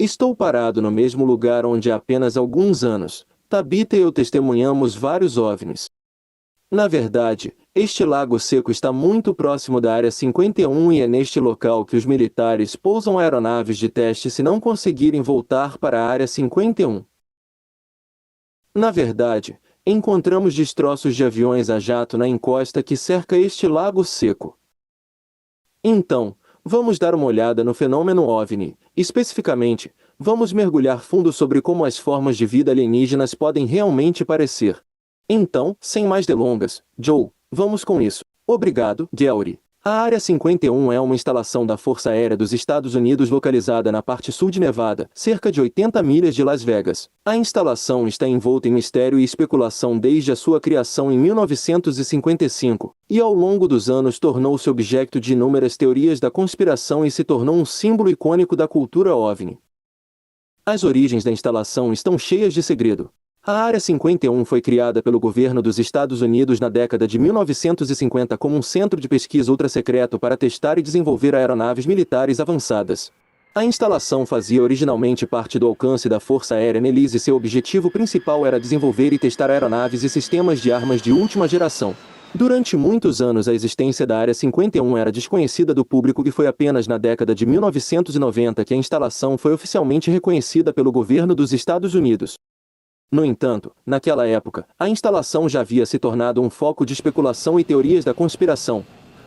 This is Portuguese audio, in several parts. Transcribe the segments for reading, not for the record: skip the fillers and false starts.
Estou parado no mesmo lugar onde há apenas alguns anos, Tabitha e eu testemunhamos vários OVNIs. Na verdade, este lago seco está muito próximo da Área 51 e é neste local que os militares pousam aeronaves de teste se não conseguirem voltar para a Área 51. Na verdade, encontramos destroços de aviões a jato na encosta que cerca este lago seco. Então, vamos dar uma olhada no fenômeno OVNI. Especificamente, vamos mergulhar fundo sobre como as formas de vida alienígenas podem realmente parecer. Então, sem mais delongas, Joe, vamos com isso. Obrigado, Gary. A Área 51 é uma instalação da Força Aérea dos Estados Unidos localizada na parte sul de Nevada, cerca de 80 milhas de Las Vegas. A instalação está envolta em mistério e especulação desde a sua criação em 1955, e ao longo dos anos tornou-se objeto de inúmeras teorias da conspiração e se tornou um símbolo icônico da cultura OVNI. As origens da instalação estão cheias de segredo. A Área 51 foi criada pelo governo dos Estados Unidos na década de 1950 como um centro de pesquisa ultra-secreto para testar e desenvolver aeronaves militares avançadas. A instalação fazia originalmente parte do alcance da Força Aérea Nellis e seu objetivo principal era desenvolver e testar aeronaves e sistemas de armas de última geração. Durante muitos anos a existência da Área 51 era desconhecida do público e foi apenas na década de 1990 que a instalação foi oficialmente reconhecida pelo governo dos Estados Unidos. No entanto, naquela época, a instalação já havia se tornado um foco de especulação e teorias da conspiração,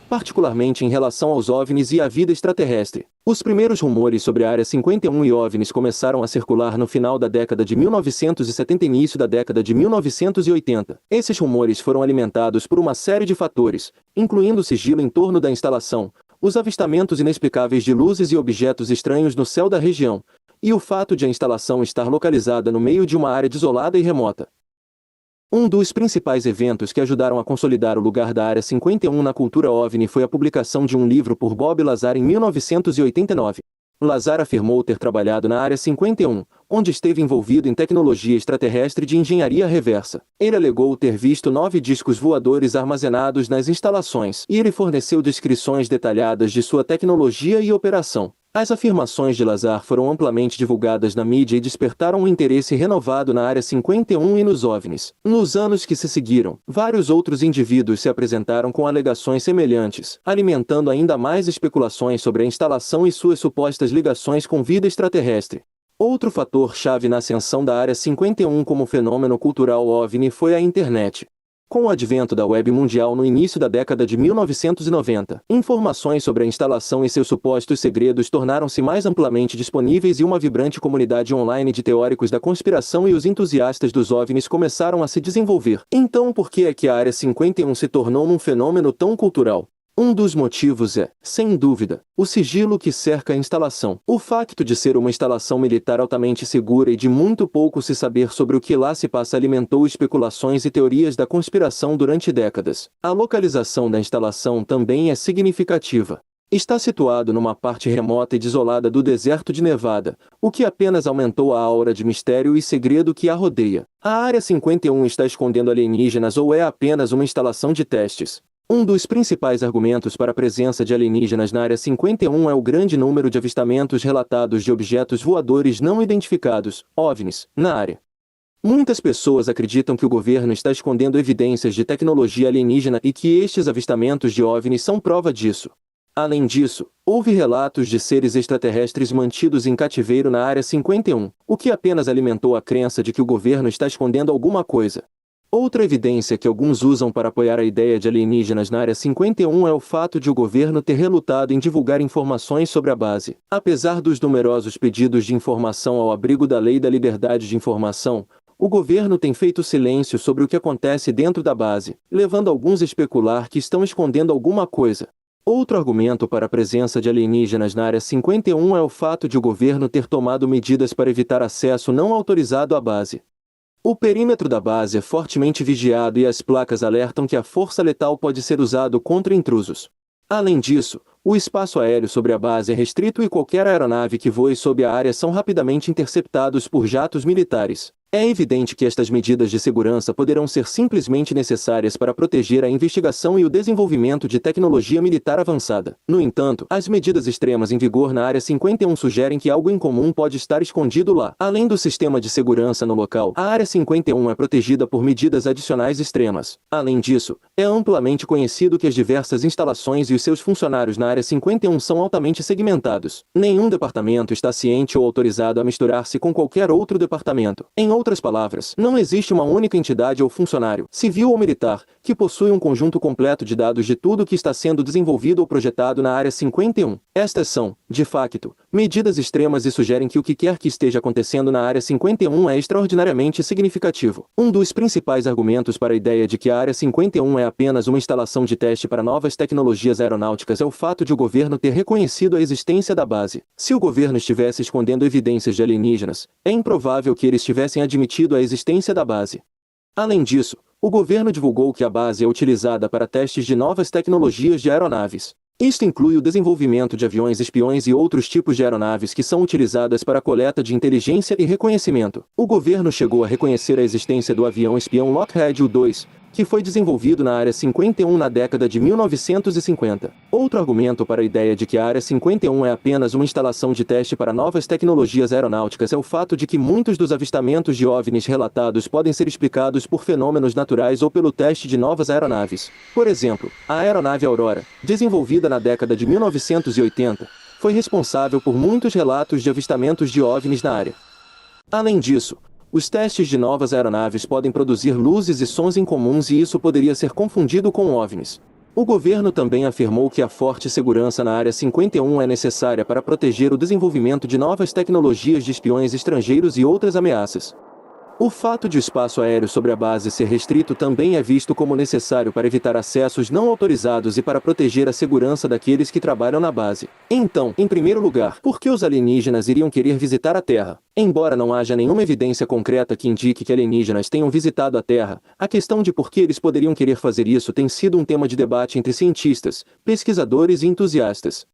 particularmente em relação aos OVNIs e à vida extraterrestre. Os primeiros rumores sobre a Área 51 e OVNIs começaram a circular no final da década de 1970 e início da década de 1980. Esses rumores foram alimentados por uma série de fatores, incluindo o sigilo em torno da instalação, os avistamentos inexplicáveis de luzes e objetos estranhos no céu da região, e o fato de a instalação estar localizada no meio de uma área desolada e remota. Um dos principais eventos que ajudaram a consolidar o lugar da Área 51 na cultura OVNI foi a publicação de um livro por Bob Lazar em 1989. Lazar afirmou ter trabalhado na Área 51, onde esteve envolvido em tecnologia extraterrestre de engenharia reversa. Ele alegou ter visto 9 discos voadores armazenados nas instalações, e ele forneceu descrições detalhadas de sua tecnologia e operação. As afirmações de Lazar foram amplamente divulgadas na mídia e despertaram um interesse renovado na Área 51 e nos OVNIs. Nos anos que se seguiram, vários outros indivíduos se apresentaram com alegações semelhantes, alimentando ainda mais especulações sobre a instalação e suas supostas ligações com vida extraterrestre. Outro fator-chave na ascensão da Área 51 como fenômeno cultural OVNI foi a internet. Com o advento da web mundial no início da década de 1990, informações sobre a instalação e seus supostos segredos tornaram-se mais amplamente disponíveis e uma vibrante comunidade online de teóricos da conspiração e os entusiastas dos OVNIs começaram a se desenvolver. Então, por que é que a Área 51 se tornou um fenômeno tão cultural? Um dos motivos é, sem dúvida, o sigilo que cerca a instalação. O facto de ser uma instalação militar altamente segura e de muito pouco se saber sobre o que lá se passa alimentou especulações e teorias da conspiração durante décadas. A localização da instalação também é significativa. Está situado numa parte remota e desolada do deserto de Nevada, o que apenas aumentou a aura de mistério e segredo que a rodeia. A Área 51 está escondendo alienígenas ou é apenas uma instalação de testes? Um dos principais argumentos para a presença de alienígenas na Área 51 é o grande número de avistamentos relatados de objetos voadores não identificados, OVNIs, na área. Muitas pessoas acreditam que o governo está escondendo evidências de tecnologia alienígena e que estes avistamentos de OVNIs são prova disso. Além disso, houve relatos de seres extraterrestres mantidos em cativeiro na Área 51, o que apenas alimentou a crença de que o governo está escondendo alguma coisa. Outra evidência que alguns usam para apoiar a ideia de alienígenas na Área 51 é o fato de o governo ter relutado em divulgar informações sobre a base. Apesar dos numerosos pedidos de informação ao abrigo da Lei da Liberdade de Informação, o governo tem feito silêncio sobre o que acontece dentro da base, levando alguns a especular que estão escondendo alguma coisa. Outro argumento para a presença de alienígenas na Área 51 é o fato de o governo ter tomado medidas para evitar acesso não autorizado à base. O perímetro da base é fortemente vigiado e as placas alertam que a força letal pode ser usada contra intrusos. Além disso, o espaço aéreo sobre a base é restrito e qualquer aeronave que voe sob a área são rapidamente interceptados por jatos militares. É evidente que estas medidas de segurança poderão ser simplesmente necessárias para proteger a investigação e o desenvolvimento de tecnologia militar avançada. No entanto, as medidas extremas em vigor na Área 51 sugerem que algo incomum pode estar escondido lá. Além do sistema de segurança no local, a Área 51 é protegida por medidas adicionais extremas. Além disso, é amplamente conhecido que as diversas instalações e os seus funcionários na Área 51 são altamente segmentados. Nenhum departamento está ciente ou autorizado a misturar-se com qualquer outro departamento. Em outras palavras, não existe uma única entidade ou funcionário, civil ou militar, que possui um conjunto completo de dados de tudo o que está sendo desenvolvido ou projetado na Área 51. Estas são, de facto, medidas extremas e sugerem que o que quer que esteja acontecendo na Área 51 é extraordinariamente significativo. Um dos principais argumentos para a ideia de que a Área 51 é apenas uma instalação de teste para novas tecnologias aeronáuticas é o fato de o governo ter reconhecido a existência da base. Se o governo estivesse escondendo evidências de alienígenas, é improvável que eles tivessem admitido a existência da base. Além disso, o governo divulgou que a base é utilizada para testes de novas tecnologias de aeronaves. Isto inclui o desenvolvimento de aviões espiões e outros tipos de aeronaves que são utilizadas para a coleta de inteligência e reconhecimento. O governo chegou a reconhecer a existência do avião espião Lockheed U-2, que foi desenvolvido na Área 51 na década de 1950. Outro argumento para a ideia de que a Área 51 é apenas uma instalação de teste para novas tecnologias aeronáuticas é o fato de que muitos dos avistamentos de OVNIs relatados podem ser explicados por fenômenos naturais ou pelo teste de novas aeronaves. Por exemplo, a aeronave Aurora, desenvolvida na década de 1980, foi responsável por muitos relatos de avistamentos de OVNIs na área. Além disso, os testes de novas aeronaves podem produzir luzes e sons incomuns e isso poderia ser confundido com OVNIs. O governo também afirmou que a forte segurança na Área 51 é necessária para proteger o desenvolvimento de novas tecnologias de espiões estrangeiros e outras ameaças. O fato de o espaço aéreo sobre a base ser restrito também é visto como necessário para evitar acessos não autorizados e para proteger a segurança daqueles que trabalham na base. Então, em primeiro lugar, por que os alienígenas iriam querer visitar a Terra? Embora não haja nenhuma evidência concreta que indique que alienígenas tenham visitado a Terra, a questão de por que eles poderiam querer fazer isso tem sido um tema de debate entre cientistas, pesquisadores e entusiastas.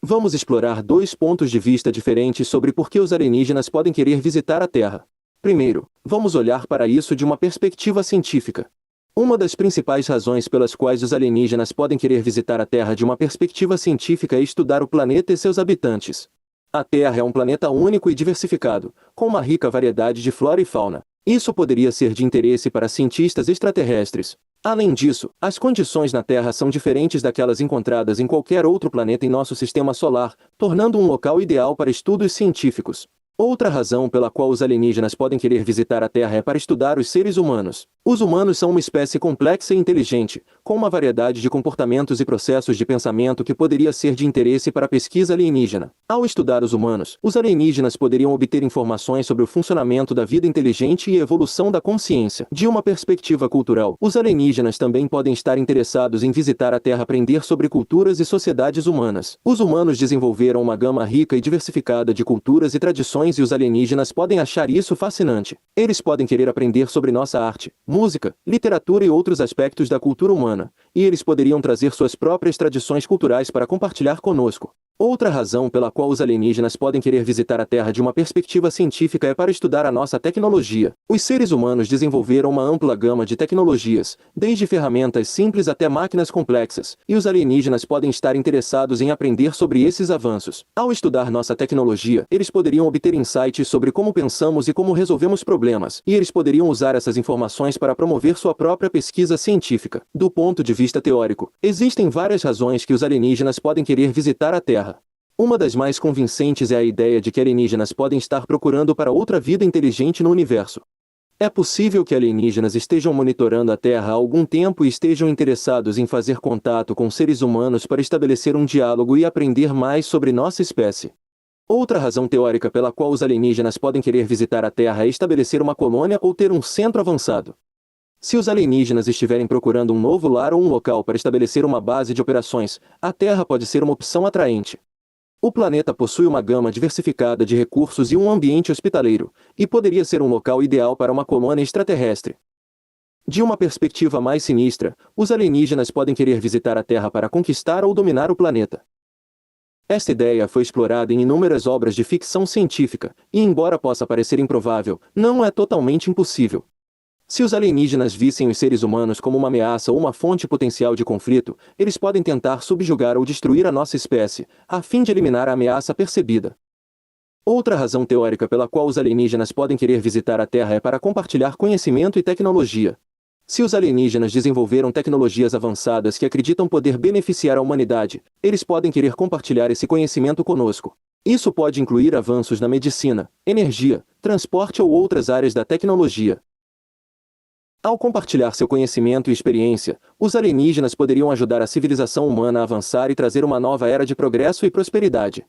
Vamos explorar dois pontos de vista diferentes sobre por que os alienígenas podem querer visitar a Terra. Primeiro, vamos olhar para isso de uma perspectiva científica. Uma das principais razões pelas quais os alienígenas podem querer visitar a Terra de uma perspectiva científica é estudar o planeta e seus habitantes. A Terra é um planeta único e diversificado, com uma rica variedade de flora e fauna. Isso poderia ser de interesse para cientistas extraterrestres. Além disso, as condições na Terra são diferentes daquelas encontradas em qualquer outro planeta em nosso sistema solar, tornando um local ideal para estudos científicos. Outra razão pela qual os alienígenas podem querer visitar a Terra é para estudar os seres humanos. Os humanos são uma espécie complexa e inteligente, com uma variedade de comportamentos e processos de pensamento que poderia ser de interesse para a pesquisa alienígena. Ao estudar os humanos, os alienígenas poderiam obter informações sobre o funcionamento da vida inteligente e a evolução da consciência. De uma perspectiva cultural, os alienígenas também podem estar interessados em visitar a Terra, aprender sobre culturas e sociedades humanas. Os humanos desenvolveram uma gama rica e diversificada de culturas e tradições e os alienígenas podem achar isso fascinante. Eles podem querer aprender sobre nossa arte, música, literatura e outros aspectos da cultura humana, e eles poderiam trazer suas próprias tradições culturais para compartilhar conosco. Outra razão pela qual os alienígenas podem querer visitar a Terra de uma perspectiva científica é para estudar a nossa tecnologia. Os seres humanos desenvolveram uma ampla gama de tecnologias, desde ferramentas simples até máquinas complexas, e os alienígenas podem estar interessados em aprender sobre esses avanços. Ao estudar nossa tecnologia, eles poderiam obter insights sobre como pensamos e como resolvemos problemas, e eles poderiam usar essas informações para promover sua própria pesquisa científica. Do ponto de vista teórico, existem várias razões que os alienígenas podem querer visitar a Terra. Uma das mais convincentes é a ideia de que alienígenas podem estar procurando para outra vida inteligente no universo. É possível que alienígenas estejam monitorando a Terra há algum tempo e estejam interessados em fazer contato com seres humanos para estabelecer um diálogo e aprender mais sobre nossa espécie. Outra razão teórica pela qual os alienígenas podem querer visitar a Terra é estabelecer uma colônia ou ter um centro avançado. Se os alienígenas estiverem procurando um novo lar ou um local para estabelecer uma base de operações, a Terra pode ser uma opção atraente. O planeta possui uma gama diversificada de recursos e um ambiente hospitaleiro, e poderia ser um local ideal para uma colônia extraterrestre. De uma perspectiva mais sinistra, os alienígenas podem querer visitar a Terra para conquistar ou dominar o planeta. Esta ideia foi explorada em inúmeras obras de ficção científica, e embora possa parecer improvável, não é totalmente impossível. Se os alienígenas vissem os seres humanos como uma ameaça ou uma fonte potencial de conflito, eles podem tentar subjugar ou destruir a nossa espécie, a fim de eliminar a ameaça percebida. Outra razão teórica pela qual os alienígenas podem querer visitar a Terra é para compartilhar conhecimento e tecnologia. Se os alienígenas desenvolveram tecnologias avançadas que acreditam poder beneficiar a humanidade, eles podem querer compartilhar esse conhecimento conosco. Isso pode incluir avanços na medicina, energia, transporte ou outras áreas da tecnologia. Ao compartilhar seu conhecimento e experiência, os alienígenas poderiam ajudar a civilização humana a avançar e trazer uma nova era de progresso e prosperidade.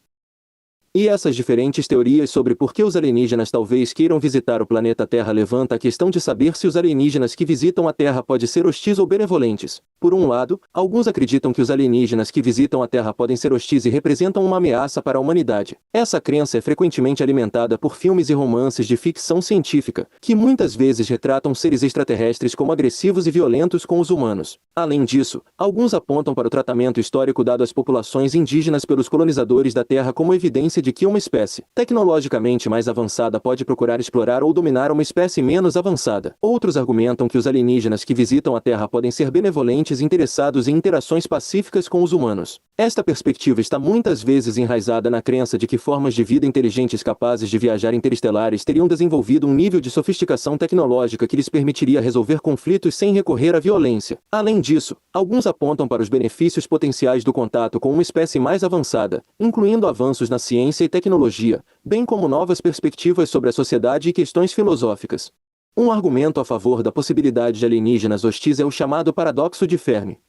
E essas diferentes teorias sobre por que os alienígenas talvez queiram visitar o planeta Terra levanta a questão de saber se os alienígenas que visitam a Terra podem ser hostis ou benevolentes. Por um lado, alguns acreditam que os alienígenas que visitam a Terra podem ser hostis e representam uma ameaça para a humanidade. Essa crença é frequentemente alimentada por filmes e romances de ficção científica, que muitas vezes retratam seres extraterrestres como agressivos e violentos com os humanos. Além disso, alguns apontam para o tratamento histórico dado às populações indígenas pelos colonizadores da Terra como evidência de que uma espécie tecnologicamente mais avançada pode procurar explorar ou dominar uma espécie menos avançada. Outros argumentam que os alienígenas que visitam a Terra podem ser benevolentes e interessados em interações pacíficas com os humanos. Esta perspectiva está muitas vezes enraizada na crença de que formas de vida inteligentes capazes de viajar interestelares teriam desenvolvido um nível de sofisticação tecnológica que lhes permitiria resolver conflitos sem recorrer à violência. Além disso, alguns apontam para os benefícios potenciais do contato com uma espécie mais avançada, incluindo avanços na ciência e tecnologia, bem como novas perspectivas sobre a sociedade e questões filosóficas. Um argumento a favor da possibilidade de alienígenas hostis é o chamado paradoxo de Fermi.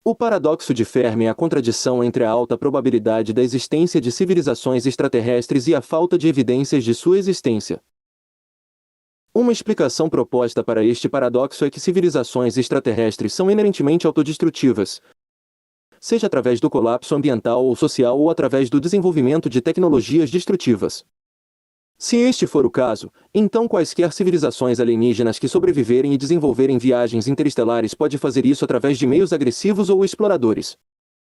O paradoxo de Fermi é a contradição entre a alta probabilidade da existência de civilizações extraterrestres e a falta de evidências de sua existência. Uma explicação proposta para este paradoxo é que civilizações extraterrestres são inerentemente autodestrutivas, seja através do colapso ambiental ou social ou através do desenvolvimento de tecnologias destrutivas. Se este for o caso, então quaisquer civilizações alienígenas que sobreviverem e desenvolverem viagens interestelares podem fazer isso através de meios agressivos ou exploradores.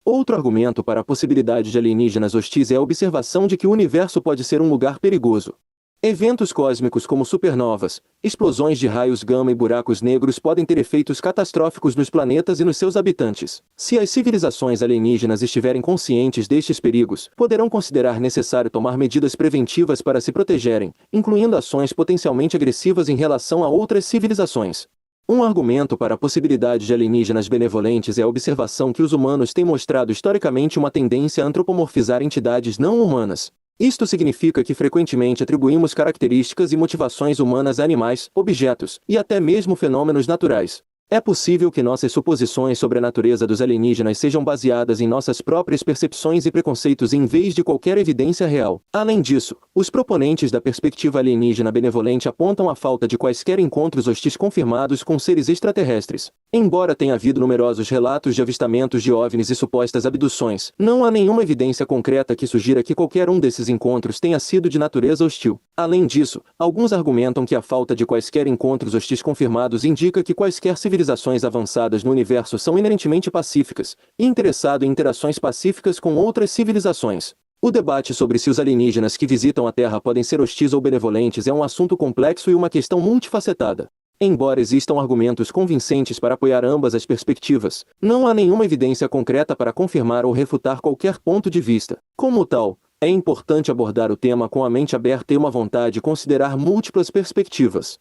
Outro argumento para a possibilidade de alienígenas hostis é a observação de que o universo pode ser um lugar perigoso. Eventos cósmicos como supernovas, explosões de raios gama e buracos negros podem ter efeitos catastróficos nos planetas e nos seus habitantes. Se as civilizações alienígenas estiverem conscientes destes perigos, poderão considerar necessário tomar medidas preventivas para se protegerem, incluindo ações potencialmente agressivas em relação a outras civilizações. Um argumento para a possibilidade de alienígenas benevolentes é a observação que os humanos têm mostrado historicamente uma tendência a antropomorfizar entidades não humanas. Isto significa que frequentemente atribuímos características e motivações humanas a animais, objetos, e até mesmo fenômenos naturais. É possível que nossas suposições sobre a natureza dos alienígenas sejam baseadas em nossas próprias percepções e preconceitos em vez de qualquer evidência real. Além disso, os proponentes da perspectiva alienígena benevolente apontam a falta de quaisquer encontros hostis confirmados com seres extraterrestres. Embora tenha havido numerosos relatos de avistamentos de OVNIs e supostas abduções, não há nenhuma evidência concreta que sugira que qualquer um desses encontros tenha sido de natureza hostil. Além disso, alguns argumentam que a falta de quaisquer encontros hostis confirmados indica que quaisquer civilizações avançadas no universo são inerentemente pacíficas, e interessado em interações pacíficas com outras civilizações. O debate sobre se os alienígenas que visitam a Terra podem ser hostis ou benevolentes é um assunto complexo e uma questão multifacetada. Embora existam argumentos convincentes para apoiar ambas as perspectivas, não há nenhuma evidência concreta para confirmar ou refutar qualquer ponto de vista. Como tal, é importante abordar o tema com a mente aberta e uma vontade de considerar múltiplas perspectivas.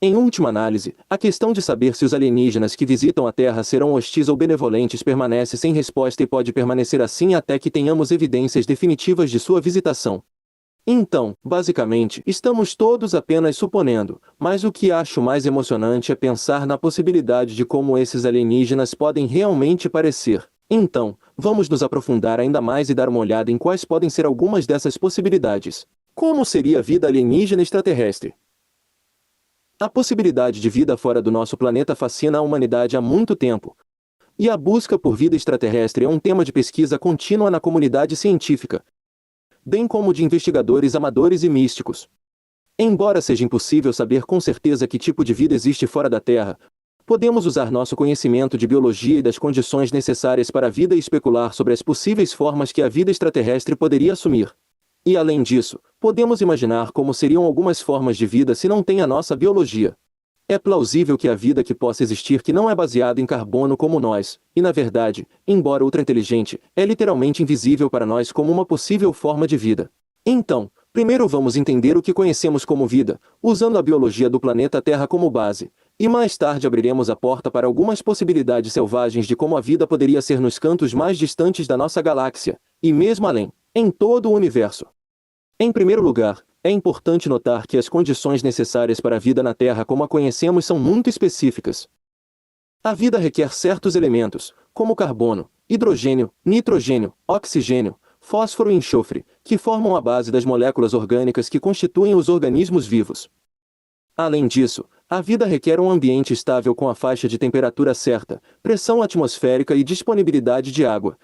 Em última análise, a questão de saber se os alienígenas que visitam a Terra serão hostis ou benevolentes permanece sem resposta e pode permanecer assim até que tenhamos evidências definitivas de sua visitação. Então, basicamente, estamos todos apenas suponendo, mas o que acho mais emocionante é pensar na possibilidade de como esses alienígenas podem realmente parecer. Então, vamos nos aprofundar ainda mais e dar uma olhada em quais podem ser algumas dessas possibilidades. Como seria a vida alienígena extraterrestre? A possibilidade de vida fora do nosso planeta fascina a humanidade há muito tempo. E a busca por vida extraterrestre é um tema de pesquisa contínua na comunidade científica, bem como de investigadores amadores e místicos. Embora seja impossível saber com certeza que tipo de vida existe fora da Terra, Podemos usar nosso conhecimento de biologia e das condições necessárias para a vida e especular sobre as possíveis formas que a vida extraterrestre poderia assumir. E além disso, podemos imaginar como seriam algumas formas de vida se não tem a nossa biologia. É plausível que a vida que possa existir que não é baseada em carbono como nós, e na verdade, embora ultra-inteligente, é literalmente invisível para nós como uma possível forma de vida. Então, primeiro vamos entender o que conhecemos como vida, usando a biologia do planeta Terra como base, e mais tarde abriremos a porta para algumas possibilidades selvagens de como a vida poderia ser nos cantos mais distantes da nossa galáxia, e mesmo além, em todo o universo. Em primeiro lugar, é importante notar que as condições necessárias para a vida na Terra como a conhecemos são muito específicas. A vida requer certos elementos, como carbono, hidrogênio, nitrogênio, oxigênio, fósforo e enxofre, que formam a base das moléculas orgânicas que constituem os organismos vivos. Além disso, a vida requer um ambiente estável com a faixa de temperatura certa, pressão atmosférica e disponibilidade de água,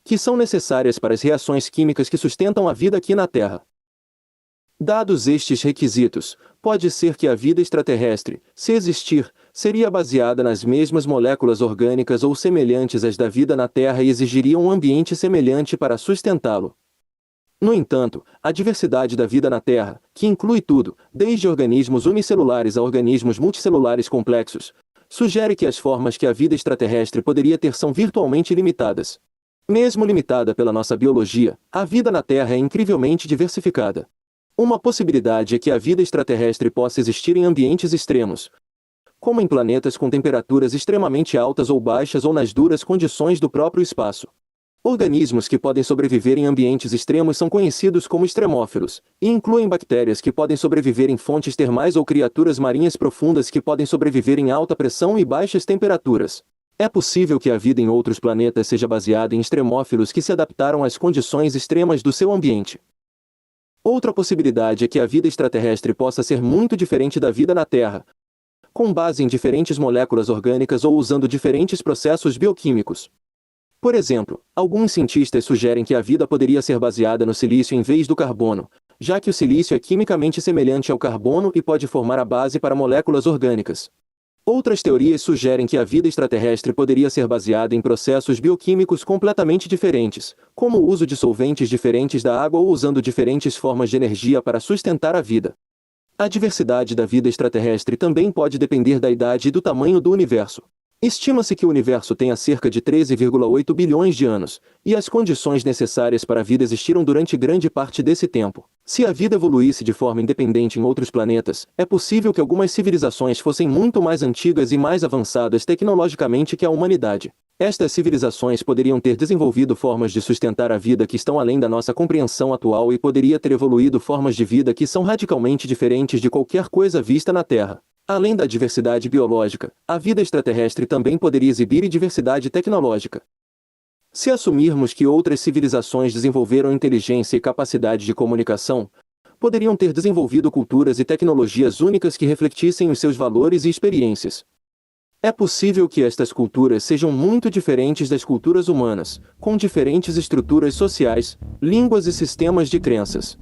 que são necessárias para as reações químicas que sustentam a vida aqui na Terra. Dados estes requisitos, pode ser que a vida extraterrestre, se existir, seria baseada nas mesmas moléculas orgânicas ou semelhantes às da vida na Terra e exigiria um ambiente semelhante para sustentá-lo. No entanto, a diversidade da vida na Terra, que inclui tudo, desde organismos unicelulares a organismos multicelulares complexos, sugere que as formas que a vida extraterrestre poderia ter são virtualmente limitadas. Mesmo limitada pela nossa biologia, a vida na Terra é incrivelmente diversificada. Uma possibilidade é que a vida extraterrestre possa existir em ambientes extremos, como em planetas com temperaturas extremamente altas ou baixas ou nas duras condições do próprio espaço. Organismos que podem sobreviver em ambientes extremos são conhecidos como extremófilos, e incluem bactérias que podem sobreviver em fontes termais ou criaturas marinhas profundas que podem sobreviver em alta pressão e baixas temperaturas. É possível que a vida em outros planetas seja baseada em extremófilos que se adaptaram às condições extremas do seu ambiente. Outra possibilidade é que a vida extraterrestre possa ser muito diferente da vida na Terra, com base em diferentes moléculas orgânicas ou usando diferentes processos bioquímicos. Por exemplo, alguns cientistas sugerem que a vida poderia ser baseada no silício em vez do carbono, já que o silício é quimicamente semelhante ao carbono e pode formar a base para moléculas orgânicas. Outras teorias sugerem que a vida extraterrestre poderia ser baseada em processos bioquímicos completamente diferentes, como o uso de solventes diferentes da água ou usando diferentes formas de energia para sustentar a vida. A diversidade da vida extraterrestre também pode depender da idade e do tamanho do universo. Estima-se que o universo tenha cerca de 13,8 bilhões de anos, e as condições necessárias para a vida existiram durante grande parte desse tempo. Se a vida evoluísse de forma independente em outros planetas, é possível que algumas civilizações fossem muito mais antigas e mais avançadas tecnologicamente que a humanidade. Estas civilizações poderiam ter desenvolvido formas de sustentar a vida que estão além da nossa compreensão atual e poderia ter evoluído formas de vida que são radicalmente diferentes de qualquer coisa vista na Terra. Além da diversidade biológica, a vida extraterrestre também poderia exibir diversidade tecnológica. Se assumirmos que outras civilizações desenvolveram inteligência e capacidade de comunicação, poderiam ter desenvolvido culturas e tecnologias únicas que refletissem os seus valores e experiências. É possível que estas culturas sejam muito diferentes das culturas humanas, com diferentes estruturas sociais, línguas e sistemas de crenças.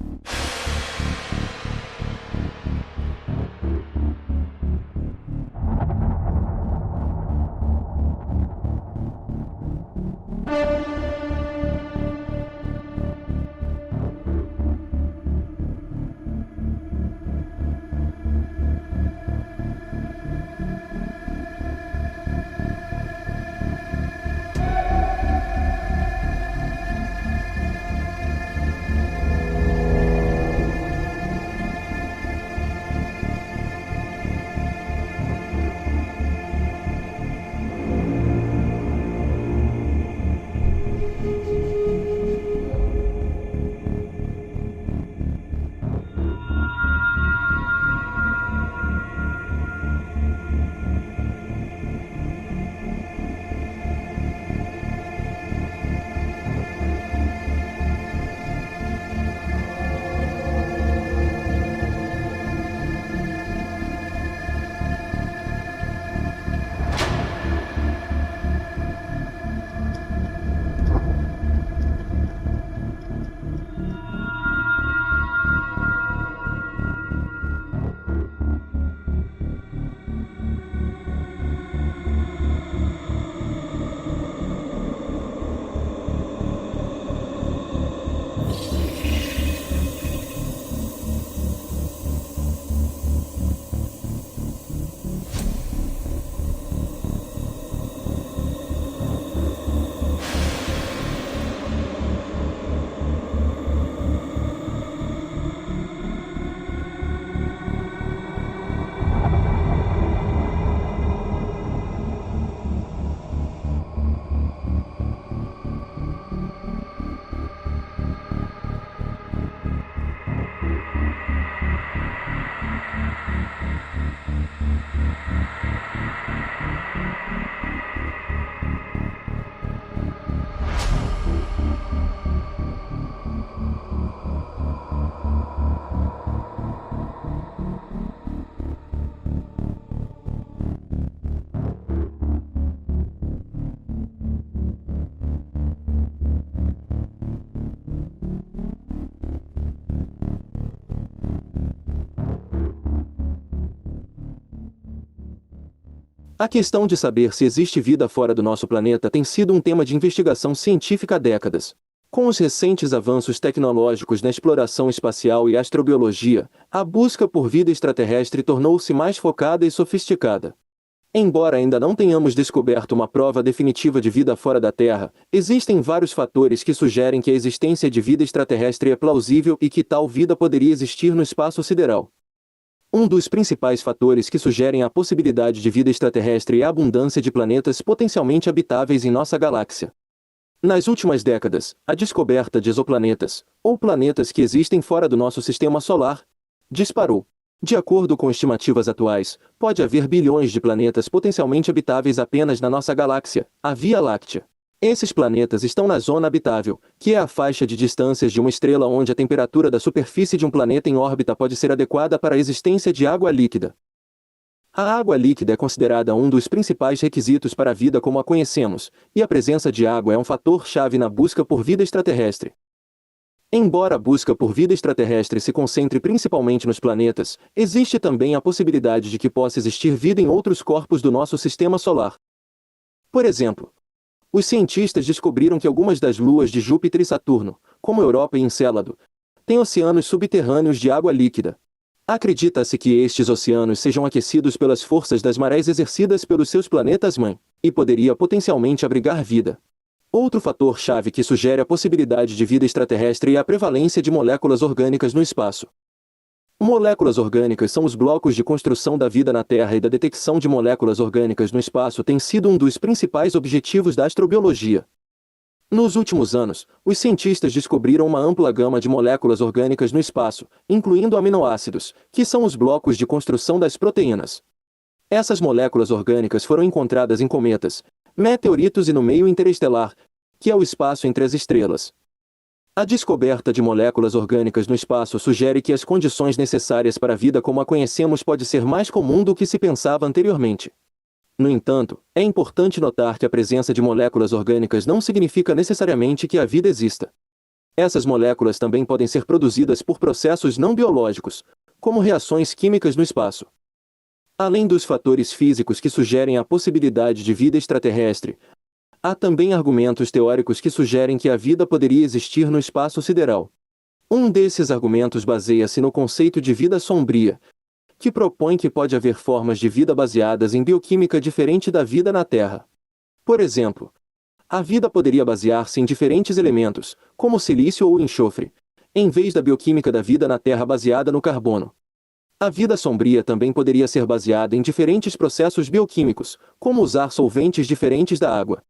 A questão de saber se existe vida fora do nosso planeta tem sido um tema de investigação científica há décadas. Com os recentes avanços tecnológicos na exploração espacial e astrobiologia, a busca por vida extraterrestre tornou-se mais focada e sofisticada. Embora ainda não tenhamos descoberto uma prova definitiva de vida fora da Terra, existem vários fatores que sugerem que a existência de vida extraterrestre é plausível e que tal vida poderia existir no espaço sideral. Um dos principais fatores que sugerem a possibilidade de vida extraterrestre é a abundância de planetas potencialmente habitáveis em nossa galáxia. Nas últimas décadas, a descoberta de exoplanetas, ou planetas que existem fora do nosso sistema solar, disparou. De acordo com estimativas atuais, pode haver bilhões de planetas potencialmente habitáveis apenas na nossa galáxia, a Via Láctea. Esses planetas estão na zona habitável, que é a faixa de distâncias de uma estrela onde a temperatura da superfície de um planeta em órbita pode ser adequada para a existência de água líquida. A água líquida é considerada um dos principais requisitos para a vida como a conhecemos, e a presença de água é um fator-chave na busca por vida extraterrestre. Embora a busca por vida extraterrestre se concentre principalmente nos planetas, existe também a possibilidade de que possa existir vida em outros corpos do nosso sistema solar. Por exemplo, os cientistas descobriram que algumas das luas de Júpiter e Saturno, como Europa e Encélado, têm oceanos subterrâneos de água líquida. Acredita-se que estes oceanos sejam aquecidos pelas forças das marés exercidas pelos seus planetas-mãe, e poderia potencialmente abrigar vida. Outro fator-chave que sugere a possibilidade de vida extraterrestre é a prevalência de moléculas orgânicas no espaço. Moléculas orgânicas são os blocos de construção da vida na Terra, e da detecção de moléculas orgânicas no espaço tem sido um dos principais objetivos da astrobiologia. Nos últimos anos, os cientistas descobriram uma ampla gama de moléculas orgânicas no espaço, incluindo aminoácidos, que são os blocos de construção das proteínas. Essas moléculas orgânicas foram encontradas em cometas, meteoritos e no meio interestelar, que é o espaço entre as estrelas. A descoberta de moléculas orgânicas no espaço sugere que as condições necessárias para a vida como a conhecemos pode ser mais comum do que se pensava anteriormente. No entanto, é importante notar que a presença de moléculas orgânicas não significa necessariamente que a vida exista. Essas moléculas também podem ser produzidas por processos não biológicos, como reações químicas no espaço. Além dos fatores físicos que sugerem a possibilidade de vida extraterrestre, há também argumentos teóricos que sugerem que a vida poderia existir no espaço sideral. Um desses argumentos baseia-se no conceito de vida sombria, que propõe que pode haver formas de vida baseadas em bioquímica diferente da vida na Terra. Por exemplo, a vida poderia basear-se em diferentes elementos, como silício ou enxofre, em vez da bioquímica da vida na Terra baseada no carbono. A vida sombria também poderia ser baseada em diferentes processos bioquímicos, como usar solventes diferentes da água.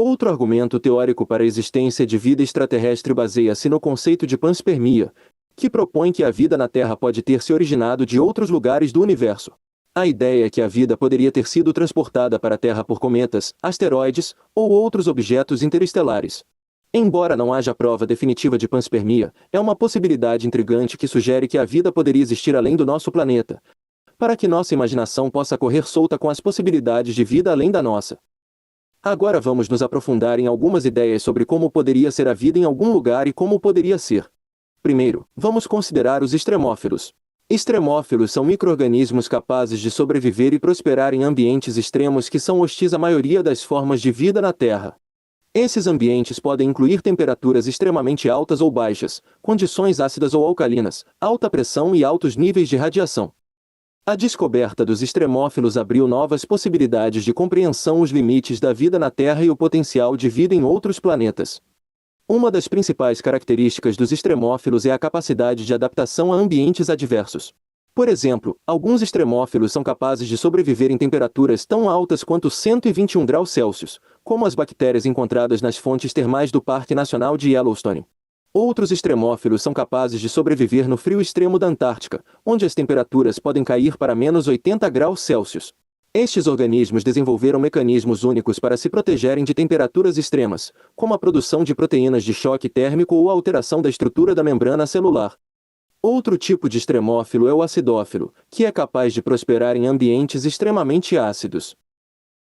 Outro argumento teórico para a existência de vida extraterrestre baseia-se no conceito de panspermia, que propõe que a vida na Terra pode ter se originado de outros lugares do universo. A ideia é que a vida poderia ter sido transportada para a Terra por cometas, asteroides ou outros objetos interestelares. Embora não haja prova definitiva de panspermia, é uma possibilidade intrigante que sugere que a vida poderia existir além do nosso planeta, para que nossa imaginação possa correr solta com as possibilidades de vida além da nossa. Agora vamos nos aprofundar em algumas ideias sobre como poderia ser a vida em algum lugar e como poderia ser. Primeiro, vamos considerar os extremófilos. Extremófilos são micro-organismos capazes de sobreviver e prosperar em ambientes extremos que são hostis à maioria das formas de vida na Terra. Esses ambientes podem incluir temperaturas extremamente altas ou baixas, condições ácidas ou alcalinas, alta pressão e altos níveis de radiação. A descoberta dos extremófilos abriu novas possibilidades de compreensão os limites da vida na Terra e o potencial de vida em outros planetas. Uma das principais características dos extremófilos é a capacidade de adaptação a ambientes adversos. Por exemplo, alguns extremófilos são capazes de sobreviver em temperaturas tão altas quanto 121 graus Celsius, como as bactérias encontradas nas fontes termais do Parque Nacional de Yellowstone. Outros extremófilos são capazes de sobreviver no frio extremo da Antártica, onde as temperaturas podem cair para menos 80 graus Celsius. Estes organismos desenvolveram mecanismos únicos para se protegerem de temperaturas extremas, como a produção de proteínas de choque térmico ou a alteração da estrutura da membrana celular. Outro tipo de extremófilo é o acidófilo, que é capaz de prosperar em ambientes extremamente ácidos.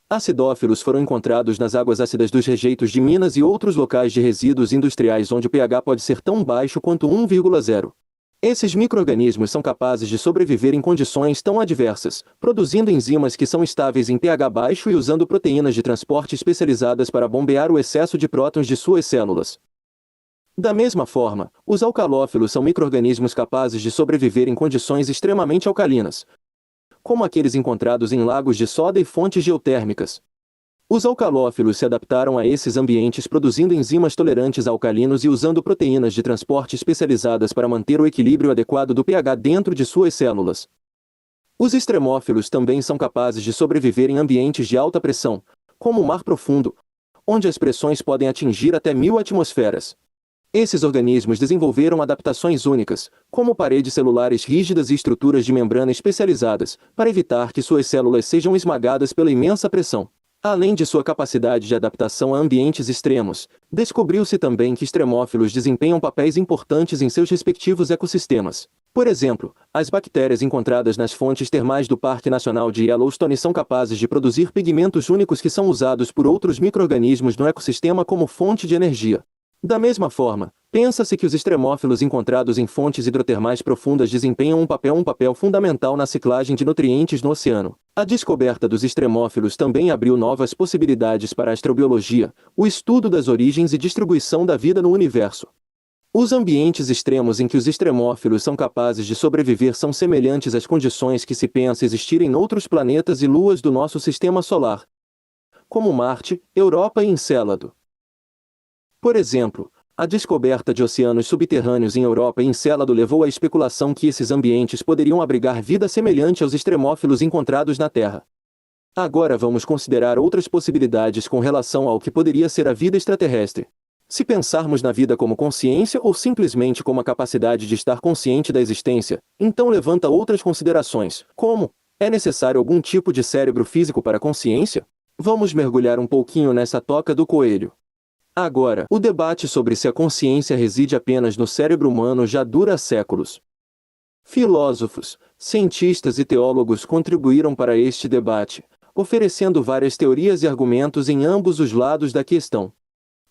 Acidófilos foram encontrados nas águas ácidas dos rejeitos de minas e outros locais de resíduos industriais onde o pH pode ser tão baixo quanto 1,0. Esses micro-organismos são capazes de sobreviver em condições tão adversas, produzindo enzimas que são estáveis em pH baixo e usando proteínas de transporte especializadas para bombear o excesso de prótons de suas células. Da mesma forma, os alcalófilos são micro-organismos capazes de sobreviver em condições extremamente alcalinas, como aqueles encontrados em lagos de soda e fontes geotérmicas. Os alcalófilos se adaptaram a esses ambientes produzindo enzimas tolerantes a alcalinos e usando proteínas de transporte especializadas para manter o equilíbrio adequado do pH dentro de suas células. Os extremófilos também são capazes de sobreviver em ambientes de alta pressão, como o mar profundo, onde as pressões podem atingir até 1000 atmosferas. Esses organismos desenvolveram adaptações únicas, como paredes celulares rígidas e estruturas de membrana especializadas, para evitar que suas células sejam esmagadas pela imensa pressão. Além de sua capacidade de adaptação a ambientes extremos, descobriu-se também que extremófilos desempenham papéis importantes em seus respectivos ecossistemas. Por exemplo, as bactérias encontradas nas fontes termais do Parque Nacional de Yellowstone são capazes de produzir pigmentos únicos que são usados por outros micro-organismos no ecossistema como fonte de energia. Da mesma forma, pensa-se que os extremófilos encontrados em fontes hidrotermais profundas desempenham um papel fundamental na ciclagem de nutrientes no oceano. A descoberta dos extremófilos também abriu novas possibilidades para a astrobiologia, o estudo das origens e distribuição da vida no universo. Os ambientes extremos em que os extremófilos são capazes de sobreviver são semelhantes às condições que se pensa existirem em outros planetas e luas do nosso sistema solar, como Marte, Europa e Encélado. Por exemplo, a descoberta de oceanos subterrâneos em Europa e Encélado levou à especulação que esses ambientes poderiam abrigar vida semelhante aos extremófilos encontrados na Terra. Agora vamos considerar outras possibilidades com relação ao que poderia ser a vida extraterrestre. Se pensarmos na vida como consciência ou simplesmente como a capacidade de estar consciente da existência, então levanta outras considerações, como: é necessário algum tipo de cérebro físico para a consciência? Vamos mergulhar um pouquinho nessa toca do coelho. Agora, o debate sobre se a consciência reside apenas no cérebro humano já dura há séculos. Filósofos, cientistas e teólogos contribuíram para este debate, oferecendo várias teorias e argumentos em ambos os lados da questão.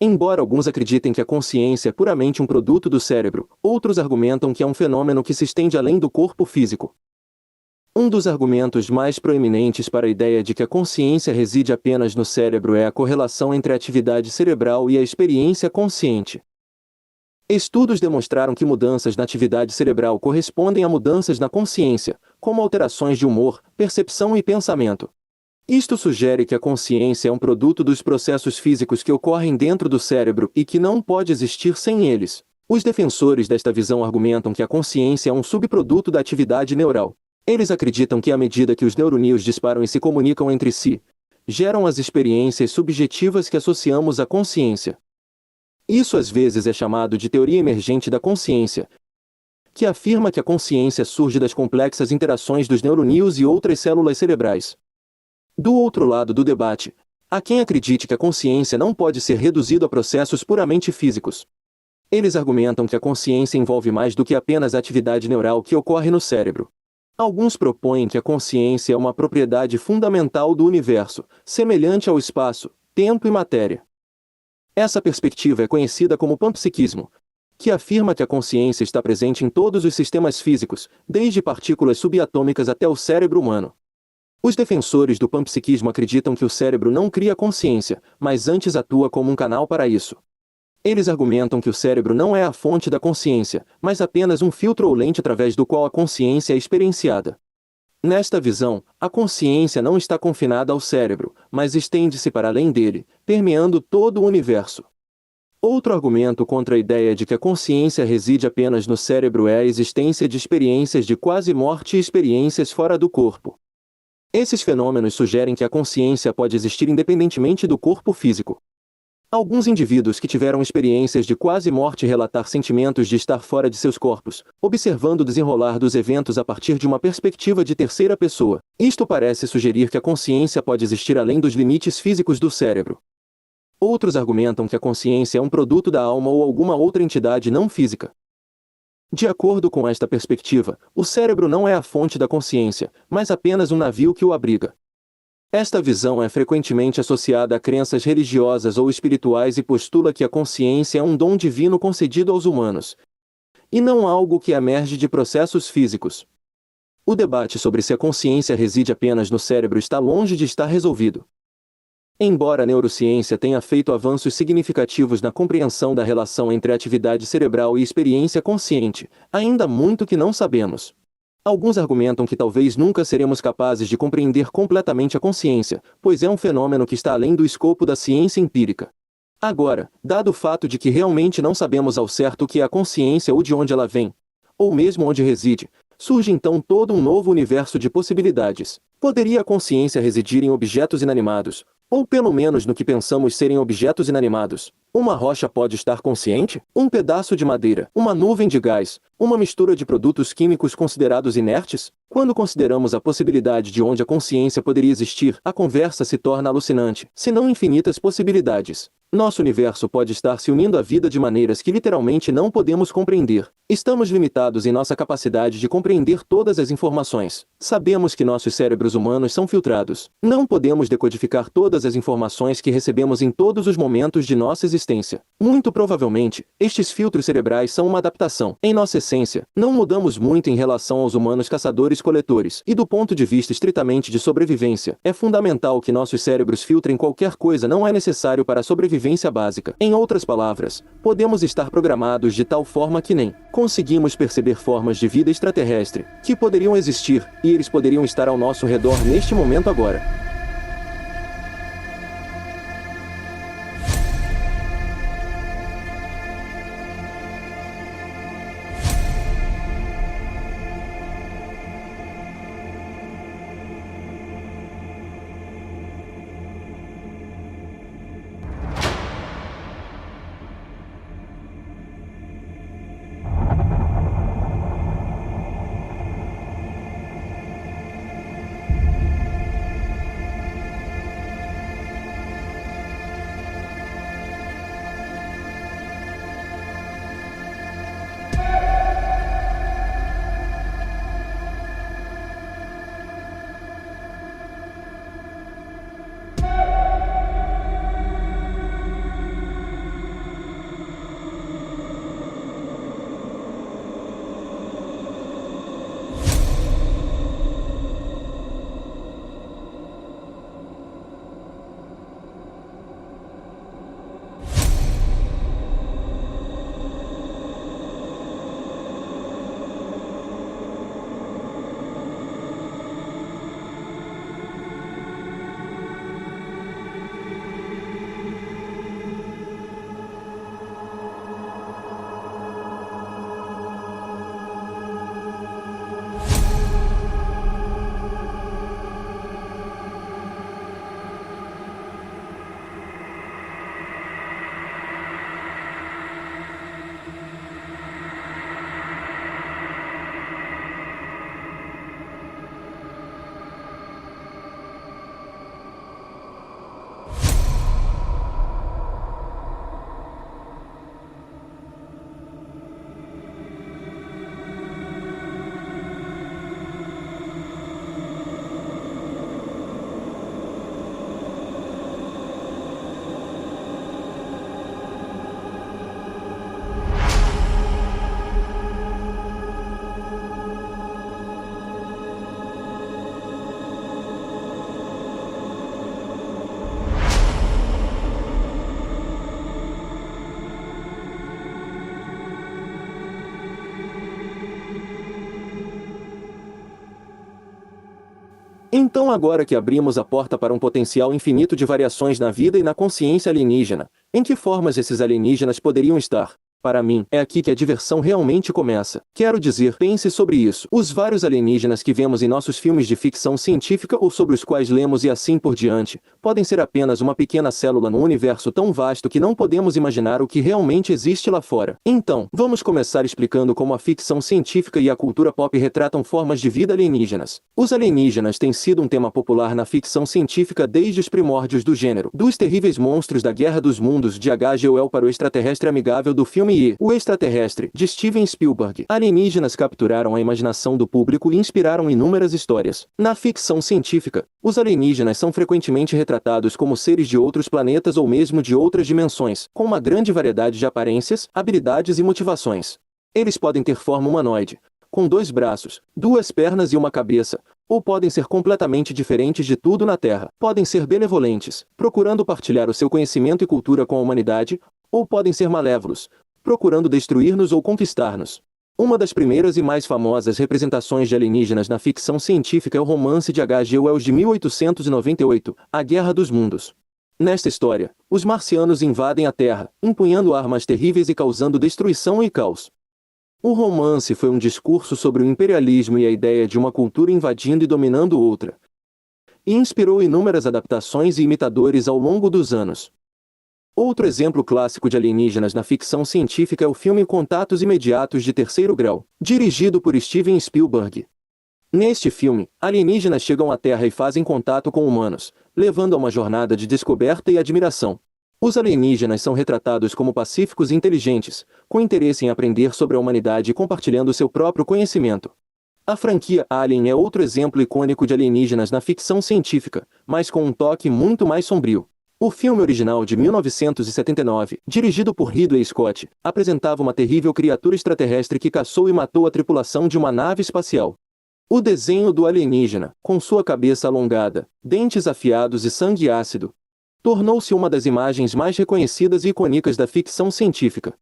Embora alguns acreditem que a consciência é puramente um produto do cérebro, outros argumentam que é um fenômeno que se estende além do corpo físico. Um dos argumentos mais proeminentes para a ideia de que a consciência reside apenas no cérebro é a correlação entre a atividade cerebral e a experiência consciente. Estudos demonstraram que mudanças na atividade cerebral correspondem a mudanças na consciência, como alterações de humor, percepção e pensamento. Isto sugere que a consciência é um produto dos processos físicos que ocorrem dentro do cérebro e que não pode existir sem eles. Os defensores desta visão argumentam que a consciência é um subproduto da atividade neural. Eles acreditam que à medida que os neuroníons disparam e se comunicam entre si, geram as experiências subjetivas que associamos à consciência. Isso às vezes é chamado de teoria emergente da consciência, que afirma que a consciência surge das complexas interações dos neuroníons e outras células cerebrais. Do outro lado do debate, há quem acredite que a consciência não pode ser reduzida a processos puramente físicos. Eles argumentam que a consciência envolve mais do que apenas a atividade neural que ocorre no cérebro. Alguns propõem que a consciência é uma propriedade fundamental do universo, semelhante ao espaço, tempo e matéria. Essa perspectiva é conhecida como panpsiquismo, que afirma que a consciência está presente em todos os sistemas físicos, desde partículas subatômicas até o cérebro humano. Os defensores do panpsiquismo acreditam que o cérebro não cria consciência, mas antes atua como um canal para isso. Eles argumentam que o cérebro não é a fonte da consciência, mas apenas um filtro ou lente através do qual a consciência é experienciada. Nesta visão, a consciência não está confinada ao cérebro, mas estende-se para além dele, permeando todo o universo. Outro argumento contra a ideia de que a consciência reside apenas no cérebro é a existência de experiências de quase morte e experiências fora do corpo. Esses fenômenos sugerem que a consciência pode existir independentemente do corpo físico. Alguns indivíduos que tiveram experiências de quase morte relatar sentimentos de estar fora de seus corpos, observando o desenrolar dos eventos a partir de uma perspectiva de terceira pessoa. Isto parece sugerir que a consciência pode existir além dos limites físicos do cérebro. Outros argumentam que a consciência é um produto da alma ou alguma outra entidade não física. De acordo com esta perspectiva, o cérebro não é a fonte da consciência, mas apenas um navio que o abriga. Esta visão é frequentemente associada a crenças religiosas ou espirituais e postula que a consciência é um dom divino concedido aos humanos, e não algo que emerge de processos físicos. O debate sobre se a consciência reside apenas no cérebro está longe de estar resolvido. Embora a neurociência tenha feito avanços significativos na compreensão da relação entre atividade cerebral e experiência consciente, ainda há muito que não sabemos. Alguns argumentam que talvez nunca seremos capazes de compreender completamente a consciência, pois é um fenômeno que está além do escopo da ciência empírica. Agora, dado o fato de que realmente não sabemos ao certo o que é a consciência ou de onde ela vem, ou mesmo onde reside, surge então todo um novo universo de possibilidades. Poderia a consciência residir em objetos inanimados, ou pelo menos no que pensamos serem objetos inanimados? Uma rocha pode estar consciente? Um pedaço de madeira, uma nuvem de gás, uma mistura de produtos químicos considerados inertes? Quando consideramos a possibilidade de onde a consciência poderia existir, a conversa se torna alucinante, se não infinitas possibilidades. Nosso universo pode estar se unindo à vida de maneiras que literalmente não podemos compreender. Estamos limitados em nossa capacidade de compreender todas as informações. Sabemos que nossos cérebros humanos são filtrados. Não podemos decodificar todas as informações que recebemos em todos os momentos de nossa existência. Muito provavelmente, estes filtros cerebrais são uma adaptação. Em nossa essência, não mudamos muito em relação aos humanos caçadores-coletores, e do ponto de vista estritamente de sobrevivência, é fundamental que nossos cérebros filtrem qualquer coisa não é necessário para a sobrevivência básica. Em outras palavras, podemos estar programados de tal forma que nem conseguimos perceber formas de vida extraterrestre que poderiam existir, e eles poderiam estar ao nosso redor neste momento agora. Então agora que abrimos a porta para um potencial infinito de variações na vida e na consciência alienígena, em que formas esses alienígenas poderiam estar? Para mim, é aqui que a diversão realmente começa. Quero dizer, pense sobre isso. Os vários alienígenas que vemos em nossos filmes de ficção científica ou sobre os quais lemos e assim por diante, podem ser apenas uma pequena célula num universo tão vasto que não podemos imaginar o que realmente existe lá fora. Então, vamos começar explicando como a ficção científica e a cultura pop retratam formas de vida alienígenas. Os alienígenas têm sido um tema popular na ficção científica desde os primórdios do gênero. Dos terríveis monstros da Guerra dos Mundos de H.G. Wells para o extraterrestre amigável do filme O Extraterrestre, de Steven Spielberg. Alienígenas capturaram a imaginação do público e inspiraram inúmeras histórias. Na ficção científica, os alienígenas são frequentemente retratados como seres de outros planetas ou mesmo de outras dimensões, com uma grande variedade de aparências, habilidades e motivações. Eles podem ter forma humanoide, com 2 braços, 2 pernas e uma cabeça, ou podem ser completamente diferentes de tudo na Terra. Podem ser benevolentes, procurando partilhar o seu conhecimento e cultura com a humanidade, ou podem ser malévolos, procurando destruir-nos ou conquistar-nos. Uma das primeiras e mais famosas representações de alienígenas na ficção científica é o romance de H. G. Wells de 1898, A Guerra dos Mundos. Nesta história, os marcianos invadem a Terra, empunhando armas terríveis e causando destruição e caos. O romance foi um discurso sobre o imperialismo e a ideia de uma cultura invadindo e dominando outra, e inspirou inúmeras adaptações e imitadores ao longo dos anos. Outro exemplo clássico de alienígenas na ficção científica é o filme Contatos Imediatos de Terceiro Grau, dirigido por Steven Spielberg. Neste filme, alienígenas chegam à Terra e fazem contato com humanos, levando a uma jornada de descoberta e admiração. Os alienígenas são retratados como pacíficos e inteligentes, com interesse em aprender sobre a humanidade e compartilhando seu próprio conhecimento. A franquia Alien é outro exemplo icônico de alienígenas na ficção científica, mas com um toque muito mais sombrio. O filme original de 1979, dirigido por Ridley Scott, apresentava uma terrível criatura extraterrestre que caçou e matou a tripulação de uma nave espacial. O desenho do alienígena, com sua cabeça alongada, dentes afiados e sangue ácido, tornou-se uma das imagens mais reconhecidas e icônicas da ficção científica.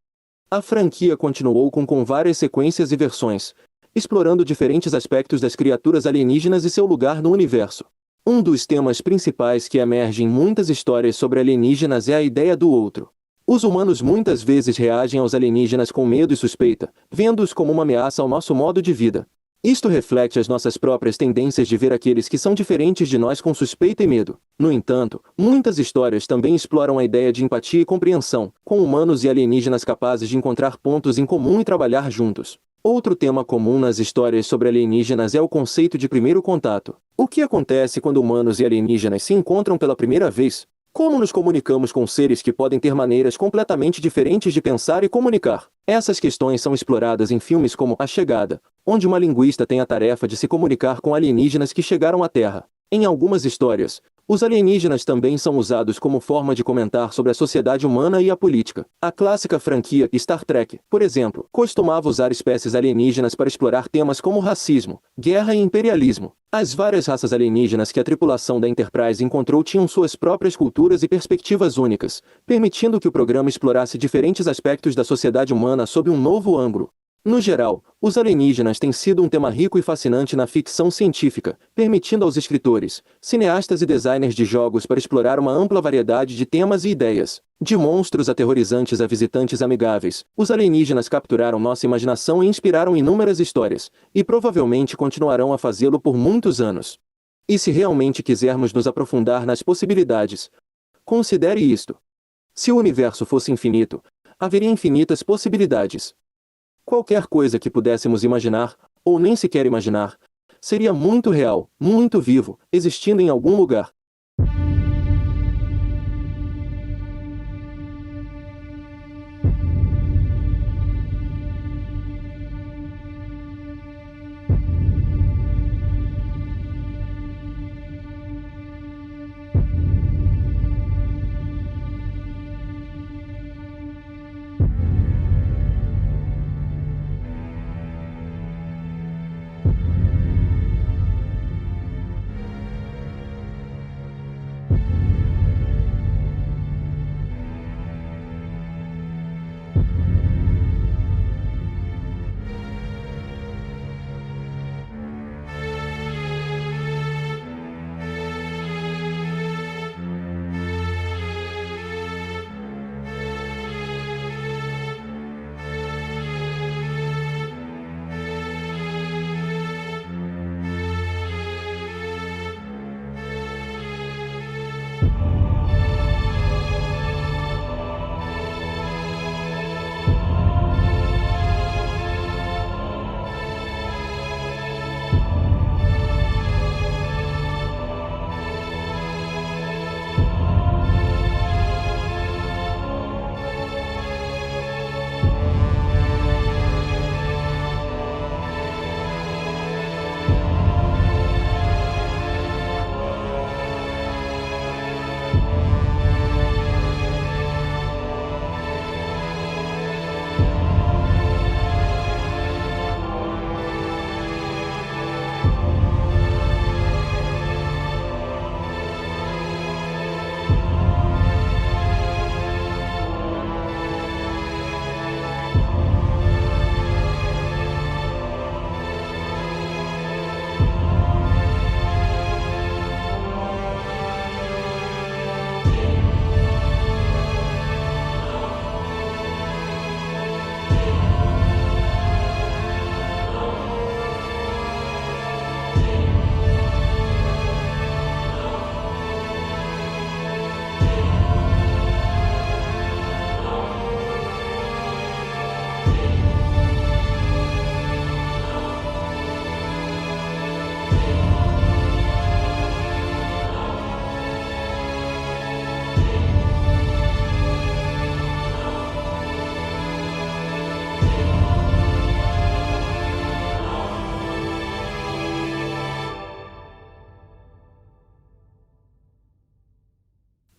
A franquia continuou com várias sequências e versões, explorando diferentes aspectos das criaturas alienígenas e seu lugar no universo. Um dos temas principais que emerge em muitas histórias sobre alienígenas é a ideia do outro. Os humanos muitas vezes reagem aos alienígenas com medo e suspeita, vendo-os como uma ameaça ao nosso modo de vida. Isto reflete as nossas próprias tendências de ver aqueles que são diferentes de nós com suspeita e medo. No entanto, muitas histórias também exploram a ideia de empatia e compreensão, com humanos e alienígenas capazes de encontrar pontos em comum e trabalhar juntos. Outro tema comum nas histórias sobre alienígenas é o conceito de primeiro contato. O que acontece quando humanos e alienígenas se encontram pela primeira vez? Como nos comunicamos com seres que podem ter maneiras completamente diferentes de pensar e comunicar? Essas questões são exploradas em filmes como A Chegada, onde uma linguista tem a tarefa de se comunicar com alienígenas que chegaram à Terra. Em algumas histórias, os alienígenas também são usados como forma de comentar sobre a sociedade humana e a política. A clássica franquia Star Trek, por exemplo, costumava usar espécies alienígenas para explorar temas como racismo, guerra e imperialismo. As várias raças alienígenas que a tripulação da Enterprise encontrou tinham suas próprias culturas e perspectivas únicas, permitindo que o programa explorasse diferentes aspectos da sociedade humana sob um novo ângulo. No geral, os alienígenas têm sido um tema rico e fascinante na ficção científica, permitindo aos escritores, cineastas e designers de jogos para explorar uma ampla variedade de temas e ideias. De monstros aterrorizantes a visitantes amigáveis, os alienígenas capturaram nossa imaginação e inspiraram inúmeras histórias, e provavelmente continuarão a fazê-lo por muitos anos. E se realmente quisermos nos aprofundar nas possibilidades, considere isto. Se o universo fosse infinito, haveria infinitas possibilidades. Qualquer coisa que pudéssemos imaginar, ou nem sequer imaginar, seria muito real, muito vivo, existindo em algum lugar.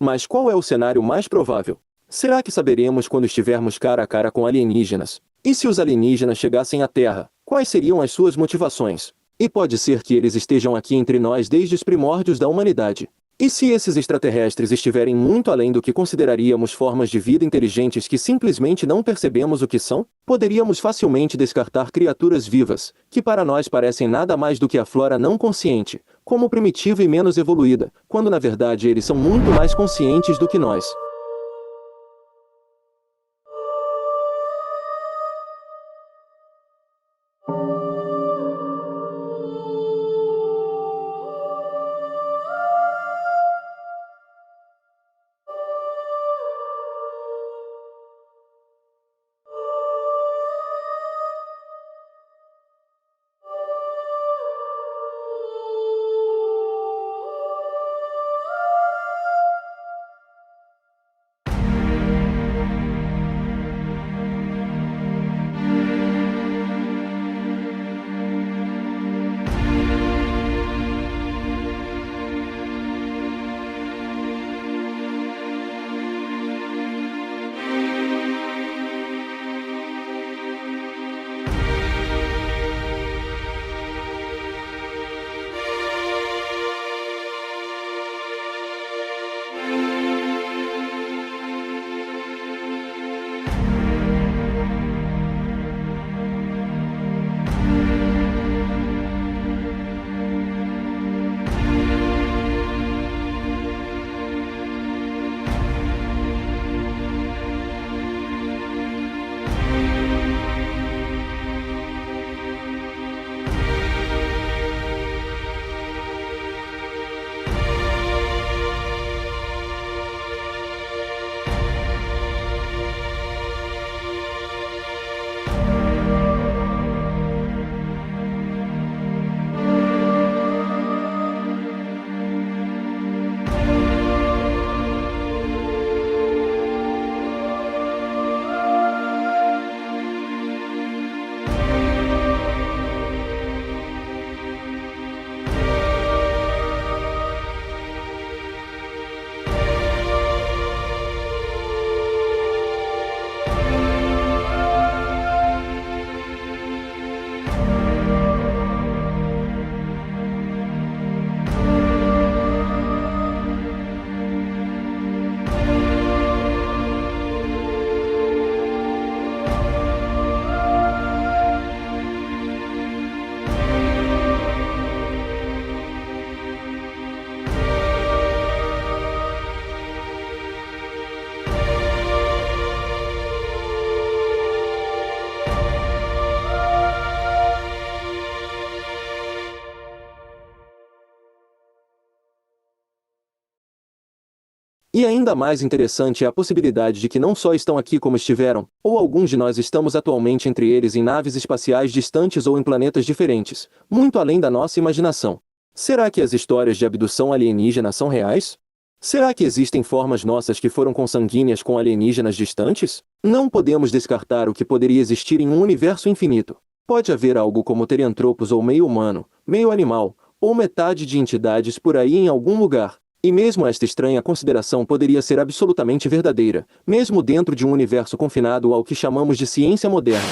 Mas qual é o cenário mais provável? Será que saberemos quando estivermos cara a cara com alienígenas? E se os alienígenas chegassem à Terra, quais seriam as suas motivações? E pode ser que eles estejam aqui entre nós desde os primórdios da humanidade. E se esses extraterrestres estiverem muito além do que consideraríamos formas de vida inteligentes que simplesmente não percebemos o que são? Poderíamos facilmente descartar criaturas vivas, que para nós parecem nada mais do que a flora não consciente, como primitiva e menos evoluída, quando na verdade eles são muito mais conscientes do que nós. E ainda mais interessante é a possibilidade de que não só estão aqui como estiveram, ou alguns de nós estamos atualmente entre eles em naves espaciais distantes ou em planetas diferentes, muito além da nossa imaginação. Será que as histórias de abdução alienígena são reais? Será que existem formas nossas que foram consanguíneas com alienígenas distantes? Não podemos descartar o que poderia existir em um universo infinito. Pode haver algo como teriantropos ou meio humano, meio animal, ou metade de entidades por aí em algum lugar. E mesmo esta estranha consideração poderia ser absolutamente verdadeira, mesmo dentro de um universo confinado ao que chamamos de ciência moderna.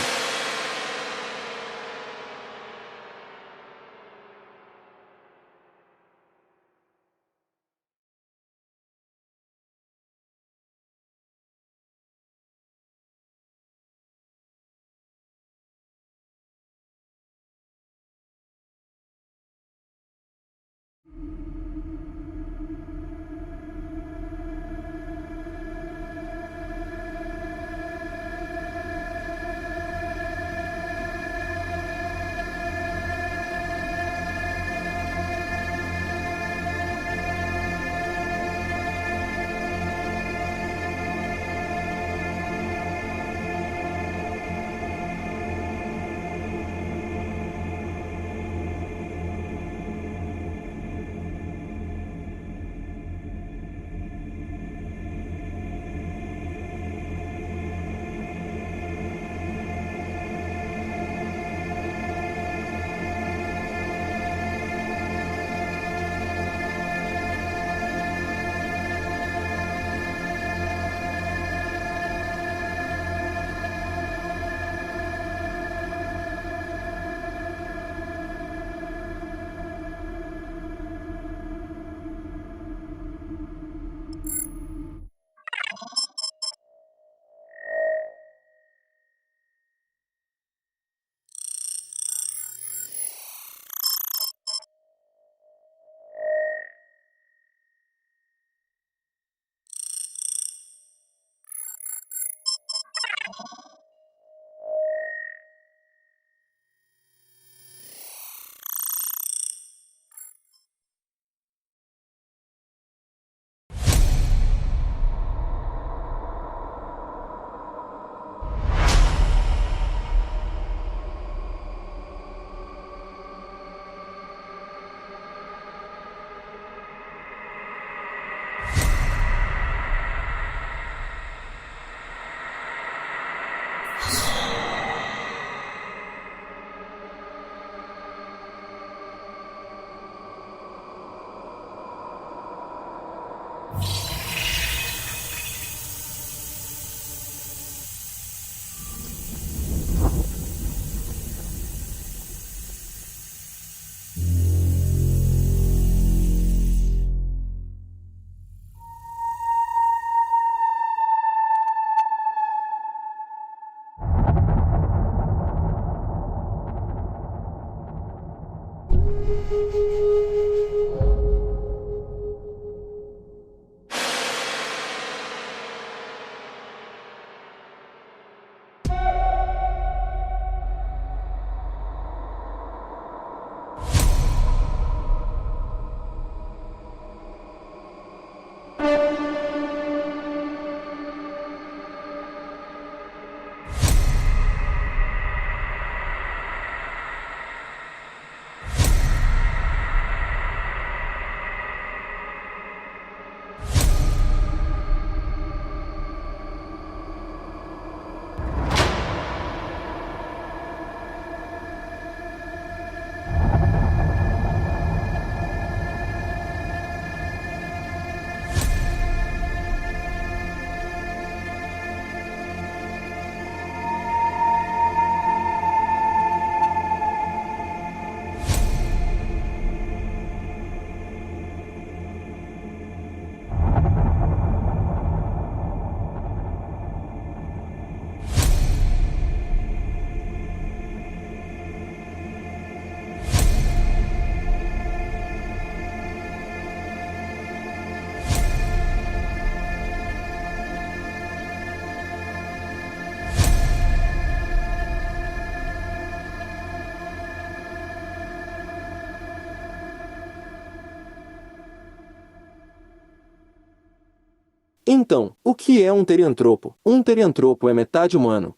Então, o que é um teriantropo? Um teriantropo é metade humano,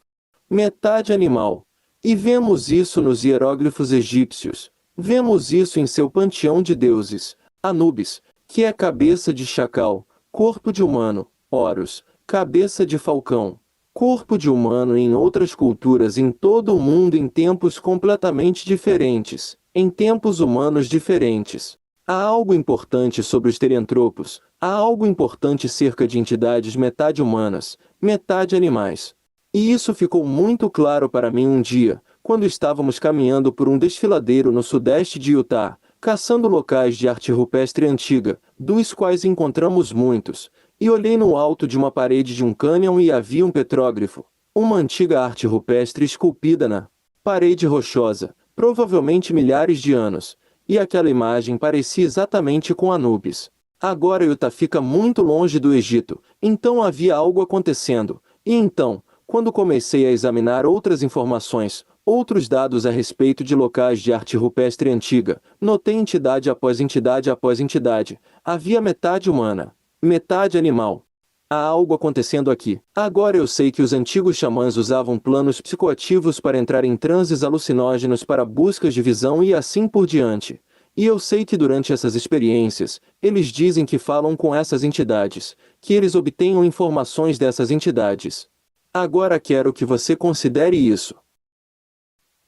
metade animal. E vemos isso nos hieróglifos egípcios. Vemos isso em seu panteão de deuses. Anubis, que é cabeça de chacal, corpo de humano. Horus, cabeça de falcão, corpo de humano. Em outras culturas em todo o mundo em tempos completamente diferentes, em tempos humanos diferentes. Há algo importante sobre os teriantropos. Há algo importante cerca de entidades metade humanas, metade animais. E isso ficou muito claro para mim um dia, quando estávamos caminhando por um desfiladeiro no sudeste de Utah, caçando locais de arte rupestre antiga, dos quais encontramos muitos, e olhei no alto de uma parede de um cânion e havia um petróglifo, uma antiga arte rupestre esculpida na parede rochosa, provavelmente milhares de anos, e aquela imagem parecia exatamente com Anubis. Agora Utah fica muito longe do Egito, então havia algo acontecendo, e então, quando comecei a examinar outras informações, outros dados a respeito de locais de arte rupestre antiga, notei entidade após entidade após entidade. Havia metade humana, metade animal. Há algo acontecendo aqui. Agora eu sei que os antigos xamãs usavam planos psicoativos para entrar em transes alucinógenos para buscas de visão e assim por diante. E eu sei que durante essas experiências, eles dizem que falam com essas entidades, que eles obtenham informações dessas entidades. Agora quero que você considere isso.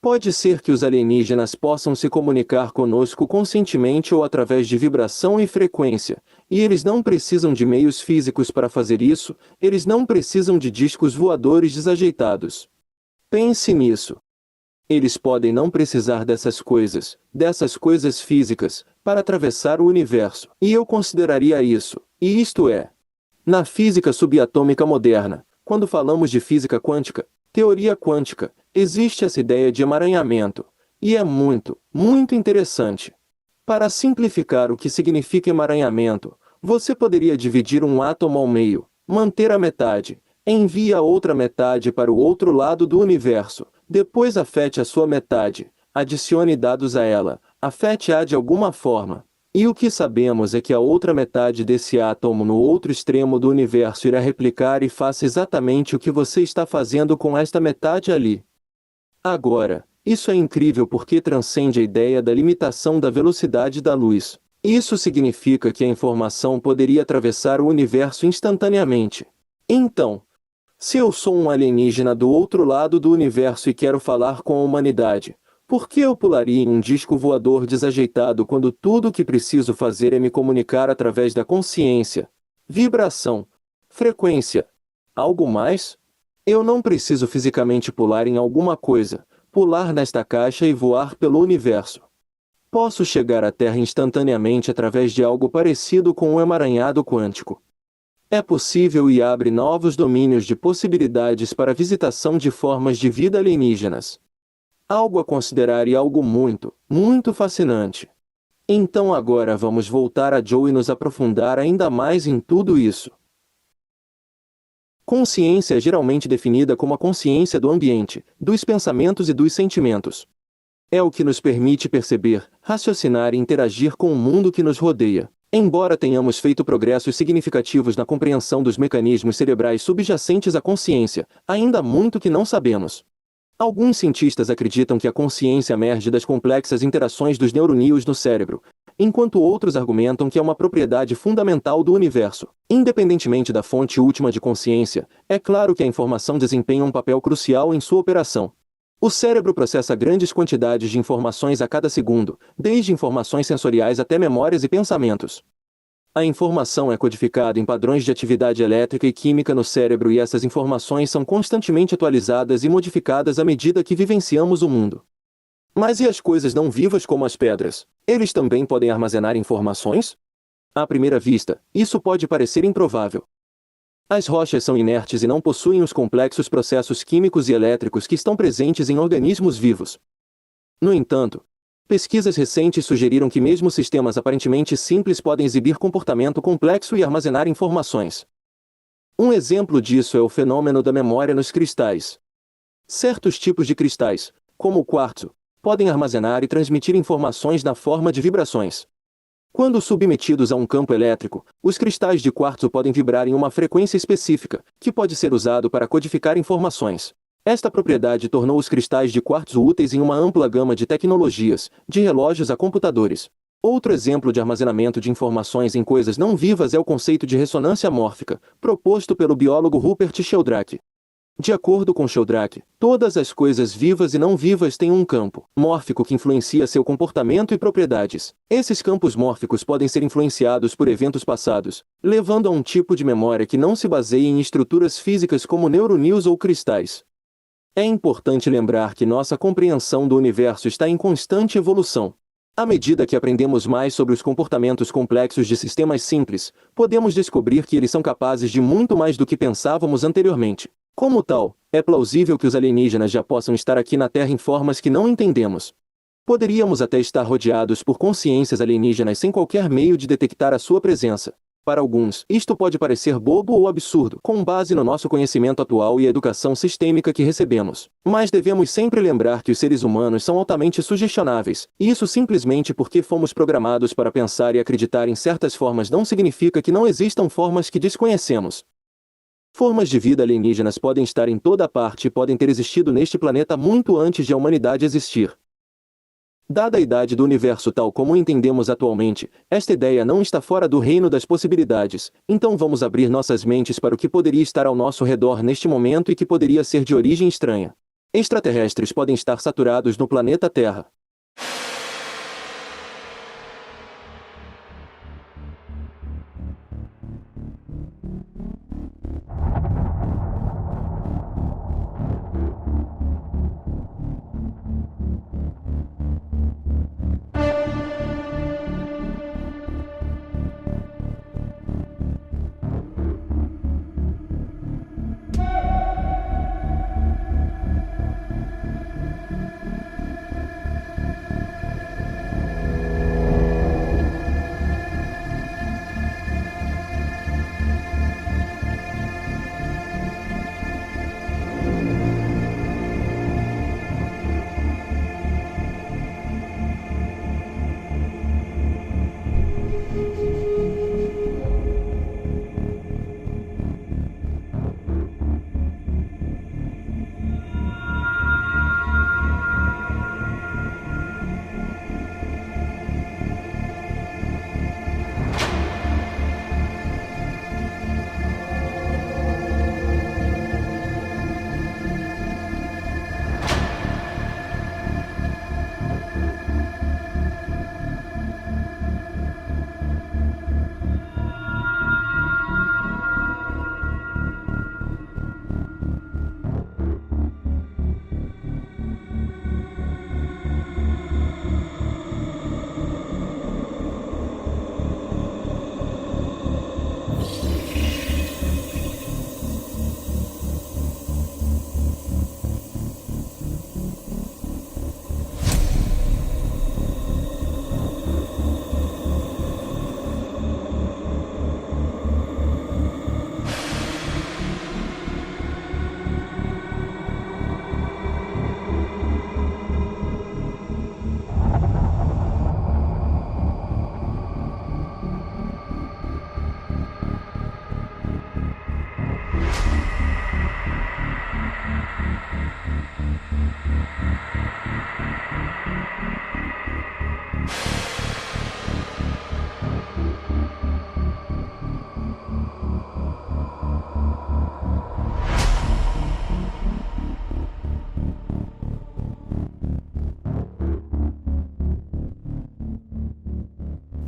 Pode ser que os alienígenas possam se comunicar conosco conscientemente ou através de vibração e frequência, e eles não precisam de meios físicos para fazer isso, eles não precisam de discos voadores desajeitados. Pense nisso. Eles podem não precisar dessas coisas físicas, para atravessar o universo. E eu consideraria isso, e isto é, na física subatômica moderna, quando falamos de física quântica, teoria quântica, existe essa ideia de emaranhamento, e é muito, muito interessante. Para simplificar o que significa emaranhamento, você poderia dividir um átomo ao meio, manter a metade, Envie a outra metade para o outro lado do universo. Depois afete a sua metade. Adicione dados a ela. Afete-a de alguma forma. E o que sabemos é que a outra metade desse átomo no outro extremo do universo irá replicar e faça exatamente o que você está fazendo com esta metade ali. Agora, isso é incrível porque transcende a ideia da limitação da velocidade da luz. Isso significa que a informação poderia atravessar o universo instantaneamente. Então, se eu sou um alienígena do outro lado do universo e quero falar com a humanidade, por que eu pularia em um disco voador desajeitado quando tudo o que preciso fazer é me comunicar através da consciência, vibração, frequência? Algo mais? Eu não preciso fisicamente pular em alguma coisa, pular nesta caixa e voar pelo universo. Posso chegar à Terra instantaneamente através de algo parecido com um emaranhado quântico. É possível e abre novos domínios de possibilidades para a visitação de formas de vida alienígenas. Algo a considerar e algo muito, muito fascinante. Então agora vamos voltar a Joe e nos aprofundar ainda mais em tudo isso. Consciência é geralmente definida como a consciência do ambiente, dos pensamentos e dos sentimentos. É o que nos permite perceber, raciocinar e interagir com o mundo que nos rodeia. Embora tenhamos feito progressos significativos na compreensão dos mecanismos cerebrais subjacentes à consciência, ainda há muito que não sabemos. Alguns cientistas acreditam que a consciência emerge das complexas interações dos neuroníons no cérebro, enquanto outros argumentam que é uma propriedade fundamental do universo. Independentemente da fonte última de consciência, é claro que a informação desempenha um papel crucial em sua operação. O cérebro processa grandes quantidades de informações a cada segundo, desde informações sensoriais até memórias e pensamentos. A informação é codificada em padrões de atividade elétrica e química no cérebro e essas informações são constantemente atualizadas e modificadas à medida que vivenciamos o mundo. Mas e as coisas não vivas como as pedras? Eles também podem armazenar informações? À primeira vista, isso pode parecer improvável. As rochas são inertes e não possuem os complexos processos químicos e elétricos que estão presentes em organismos vivos. No entanto, pesquisas recentes sugeriram que mesmo sistemas aparentemente simples podem exibir comportamento complexo e armazenar informações. Um exemplo disso é o fenômeno da memória nos cristais. Certos tipos de cristais, como o quartzo, podem armazenar e transmitir informações na forma de vibrações. Quando submetidos a um campo elétrico, os cristais de quartzo podem vibrar em uma frequência específica, que pode ser usado para codificar informações. Esta propriedade tornou os cristais de quartzo úteis em uma ampla gama de tecnologias, de relógios a computadores. Outro exemplo de armazenamento de informações em coisas não vivas é o conceito de ressonância mórfica, proposto pelo biólogo Rupert Sheldrake. De acordo com Sheldrake, todas as coisas vivas e não vivas têm um campo mórfico que influencia seu comportamento e propriedades. Esses campos mórficos podem ser influenciados por eventos passados, levando a um tipo de memória que não se baseia em estruturas físicas como neuroníons ou cristais. É importante lembrar que nossa compreensão do universo está em constante evolução. À medida que aprendemos mais sobre os comportamentos complexos de sistemas simples, podemos descobrir que eles são capazes de muito mais do que pensávamos anteriormente. Como tal, é plausível que os alienígenas já possam estar aqui na Terra em formas que não entendemos. Poderíamos até estar rodeados por consciências alienígenas sem qualquer meio de detectar a sua presença. Para alguns, isto pode parecer bobo ou absurdo, com base no nosso conhecimento atual e a educação sistêmica que recebemos. Mas devemos sempre lembrar que os seres humanos são altamente sugestionáveis, e isso simplesmente porque fomos programados para pensar e acreditar em certas formas não significa que não existam formas que desconhecemos. Formas de vida alienígenas podem estar em toda parte e podem ter existido neste planeta muito antes de a humanidade existir. Dada a idade do universo tal como o entendemos atualmente, esta ideia não está fora do reino das possibilidades, então vamos abrir nossas mentes para o que poderia estar ao nosso redor neste momento e que poderia ser de origem estranha. Extraterrestres podem estar saturados no planeta Terra.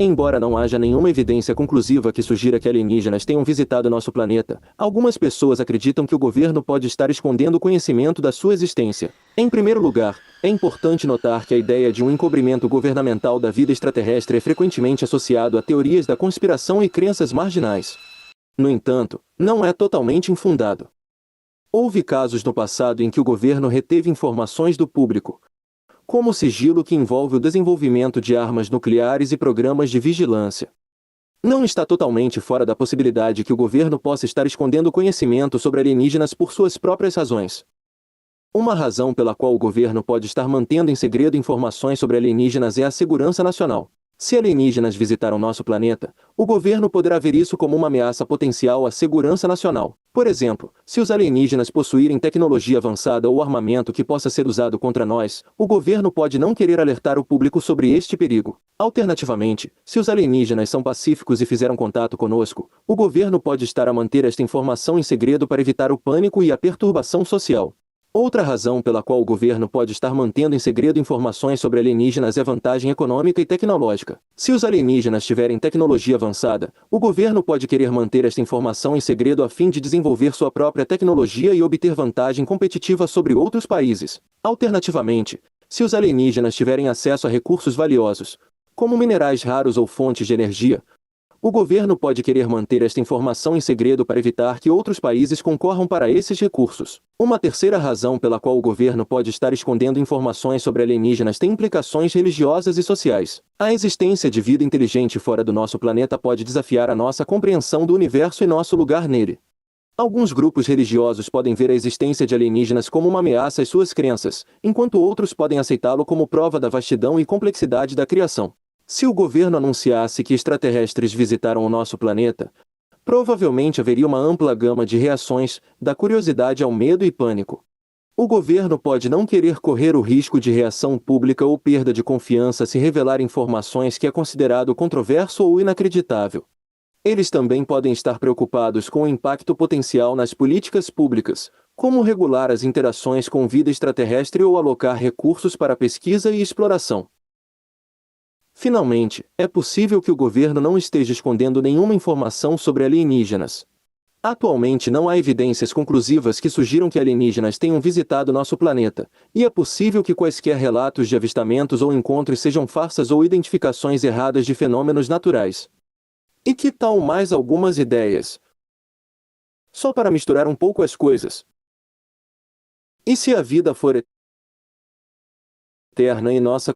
Embora não haja nenhuma evidência conclusiva que sugira que alienígenas tenham visitado nosso planeta, algumas pessoas acreditam que o governo pode estar escondendo o conhecimento da sua existência. Em primeiro lugar, é importante notar que a ideia de um encobrimento governamental da vida extraterrestre é frequentemente associado a teorias da conspiração e crenças marginais. No entanto, não é totalmente infundado. Houve casos no passado em que o governo reteve informações do público, como o sigilo que envolve o desenvolvimento de armas nucleares e programas de vigilância. Não está totalmente fora da possibilidade que o governo possa estar escondendo conhecimento sobre alienígenas por suas próprias razões. Uma razão pela qual o governo pode estar mantendo em segredo informações sobre alienígenas é a segurança nacional. Se alienígenas visitaram nosso planeta, o governo poderá ver isso como uma ameaça potencial à segurança nacional. Por exemplo, se os alienígenas possuírem tecnologia avançada ou armamento que possa ser usado contra nós, o governo pode não querer alertar o público sobre este perigo. Alternativamente, se os alienígenas são pacíficos e fizeram contato conosco, o governo pode estar a manter esta informação em segredo para evitar o pânico e a perturbação social. Outra razão pela qual o governo pode estar mantendo em segredo informações sobre alienígenas é vantagem econômica e tecnológica. Se os alienígenas tiverem tecnologia avançada, o governo pode querer manter esta informação em segredo a fim de desenvolver sua própria tecnologia e obter vantagem competitiva sobre outros países. Alternativamente, se os alienígenas tiverem acesso a recursos valiosos, como minerais raros ou fontes de energia, o governo pode querer manter esta informação em segredo para evitar que outros países concorram para esses recursos. Uma terceira razão pela qual o governo pode estar escondendo informações sobre alienígenas tem implicações religiosas e sociais. A existência de vida inteligente fora do nosso planeta pode desafiar a nossa compreensão do universo e nosso lugar nele. Alguns grupos religiosos podem ver a existência de alienígenas como uma ameaça às suas crenças, enquanto outros podem aceitá-lo como prova da vastidão e complexidade da criação. Se o governo anunciasse que extraterrestres visitaram o nosso planeta, provavelmente haveria uma ampla gama de reações, da curiosidade ao medo e pânico. O governo pode não querer correr o risco de reação pública ou perda de confiança se revelar informações que é considerado controverso ou inacreditável. Eles também podem estar preocupados com o impacto potencial nas políticas públicas, como regular as interações com vida extraterrestre ou alocar recursos para pesquisa e exploração. Finalmente, é possível que o governo não esteja escondendo nenhuma informação sobre alienígenas. Atualmente não há evidências conclusivas que sugiram que alienígenas tenham visitado nosso planeta, e é possível que quaisquer relatos de avistamentos ou encontros sejam farsas ou identificações erradas de fenômenos naturais. E que tal mais algumas ideias? Só para misturar um pouco as coisas. E se a vida for eterna e nossa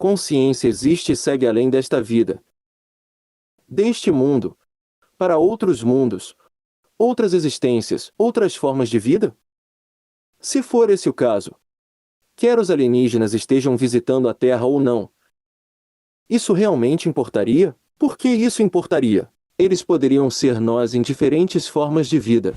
consciência existe e segue além desta vida, deste mundo, para outros mundos, outras existências, outras formas de vida? Se for esse o caso, quer os alienígenas estejam visitando a Terra ou não, isso realmente importaria? Por que isso importaria? Eles poderiam ser nós em diferentes formas de vida.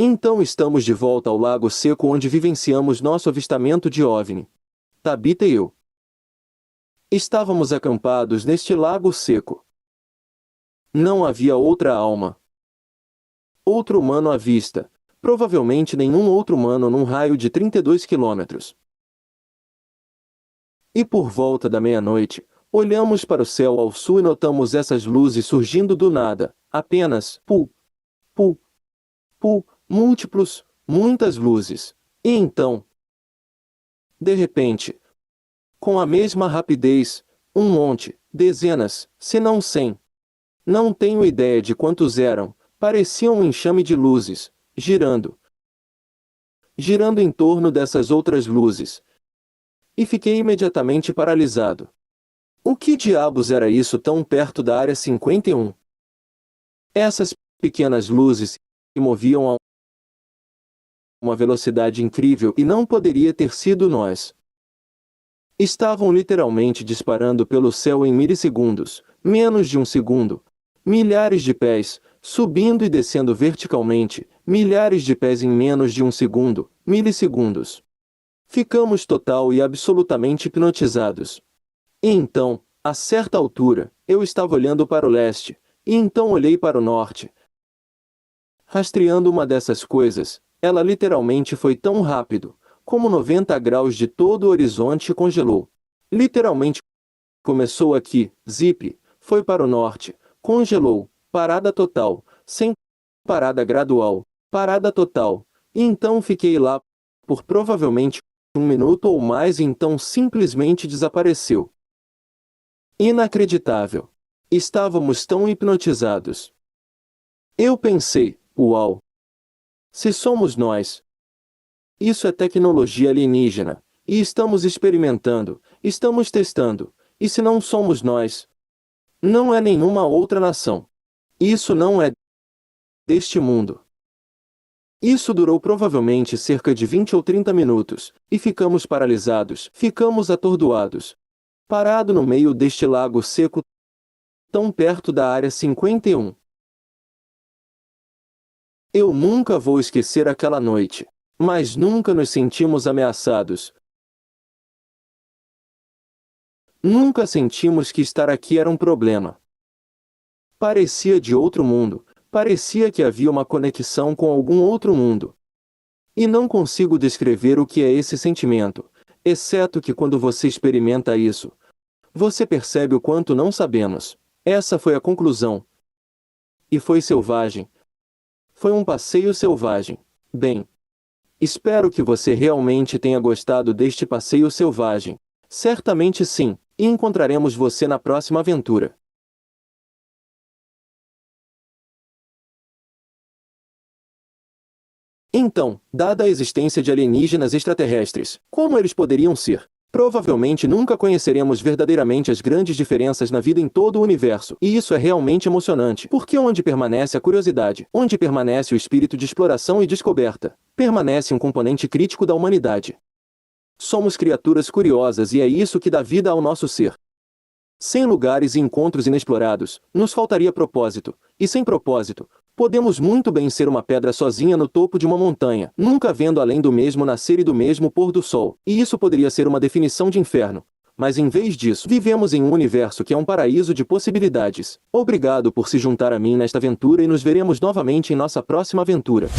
Então estamos de volta ao lago seco onde vivenciamos nosso avistamento de OVNI. Tabita e eu estávamos acampados neste lago seco. Não havia outra alma. Outro humano à vista, provavelmente nenhum outro humano num raio de 32 quilômetros. E por volta da meia-noite, olhamos para o céu ao sul e notamos essas luzes surgindo do nada, apenas, múltiplos, muitas luzes. E então, de repente, com a mesma rapidez, um monte, dezenas, se não 100. Não tenho ideia de quantos eram, pareciam um enxame de luzes, girando em torno dessas outras luzes. E fiquei imediatamente paralisado. O que diabos era isso tão perto da área 51? Essas pequenas luzes se moviam a uma velocidade incrível e não poderia ter sido nós. Estavam literalmente disparando pelo céu em milissegundos, menos de um segundo. Milhares de pés, subindo e descendo verticalmente, milhares de pés em menos de um segundo, milissegundos. Ficamos total e absolutamente hipnotizados. E então, a certa altura, eu estava olhando para o leste, e então olhei para o norte. Rastreando uma dessas coisas, ela literalmente foi tão rápido, como 90 graus de todo o horizonte congelou. Literalmente começou aqui, zip, foi para o norte, congelou, parada total, sem parada gradual, parada total, e então fiquei lá, por provavelmente 1 minuto ou mais e então simplesmente desapareceu. Inacreditável. Estávamos tão hipnotizados. Eu pensei, uau! Se somos nós, isso é tecnologia alienígena, e estamos experimentando, estamos testando, e se não somos nós, não é nenhuma outra nação. Isso não é deste mundo. Isso durou provavelmente cerca de 20 ou 30 minutos, e ficamos paralisados, ficamos atordoados. Parado no meio deste lago seco, tão perto da área 51. Eu nunca vou esquecer aquela noite, mas nunca nos sentimos ameaçados. Nunca sentimos que estar aqui era um problema. Parecia de outro mundo, parecia que havia uma conexão com algum outro mundo. E não consigo descrever o que é esse sentimento, exceto que quando você experimenta isso, você percebe o quanto não sabemos. Essa foi a conclusão. E foi selvagem. Foi um passeio selvagem. Bem, espero que você realmente tenha gostado deste passeio selvagem. Certamente sim, e encontraremos você na próxima aventura. Então, dada a existência de alienígenas extraterrestres, como eles poderiam ser? Provavelmente nunca conheceremos verdadeiramente as grandes diferenças na vida em todo o universo, e isso é realmente emocionante, porque onde permanece a curiosidade, onde permanece o espírito de exploração e descoberta, permanece um componente crítico da humanidade. Somos criaturas curiosas e é isso que dá vida ao nosso ser. Sem lugares e encontros inexplorados, nos faltaria propósito, e sem propósito, podemos muito bem ser uma pedra sozinha no topo de uma montanha, nunca vendo além do mesmo nascer e do mesmo pôr do sol, e isso poderia ser uma definição de inferno. Mas em vez disso, vivemos em um universo que é um paraíso de possibilidades. Obrigado por se juntar a mim nesta aventura e nos veremos novamente em nossa próxima aventura.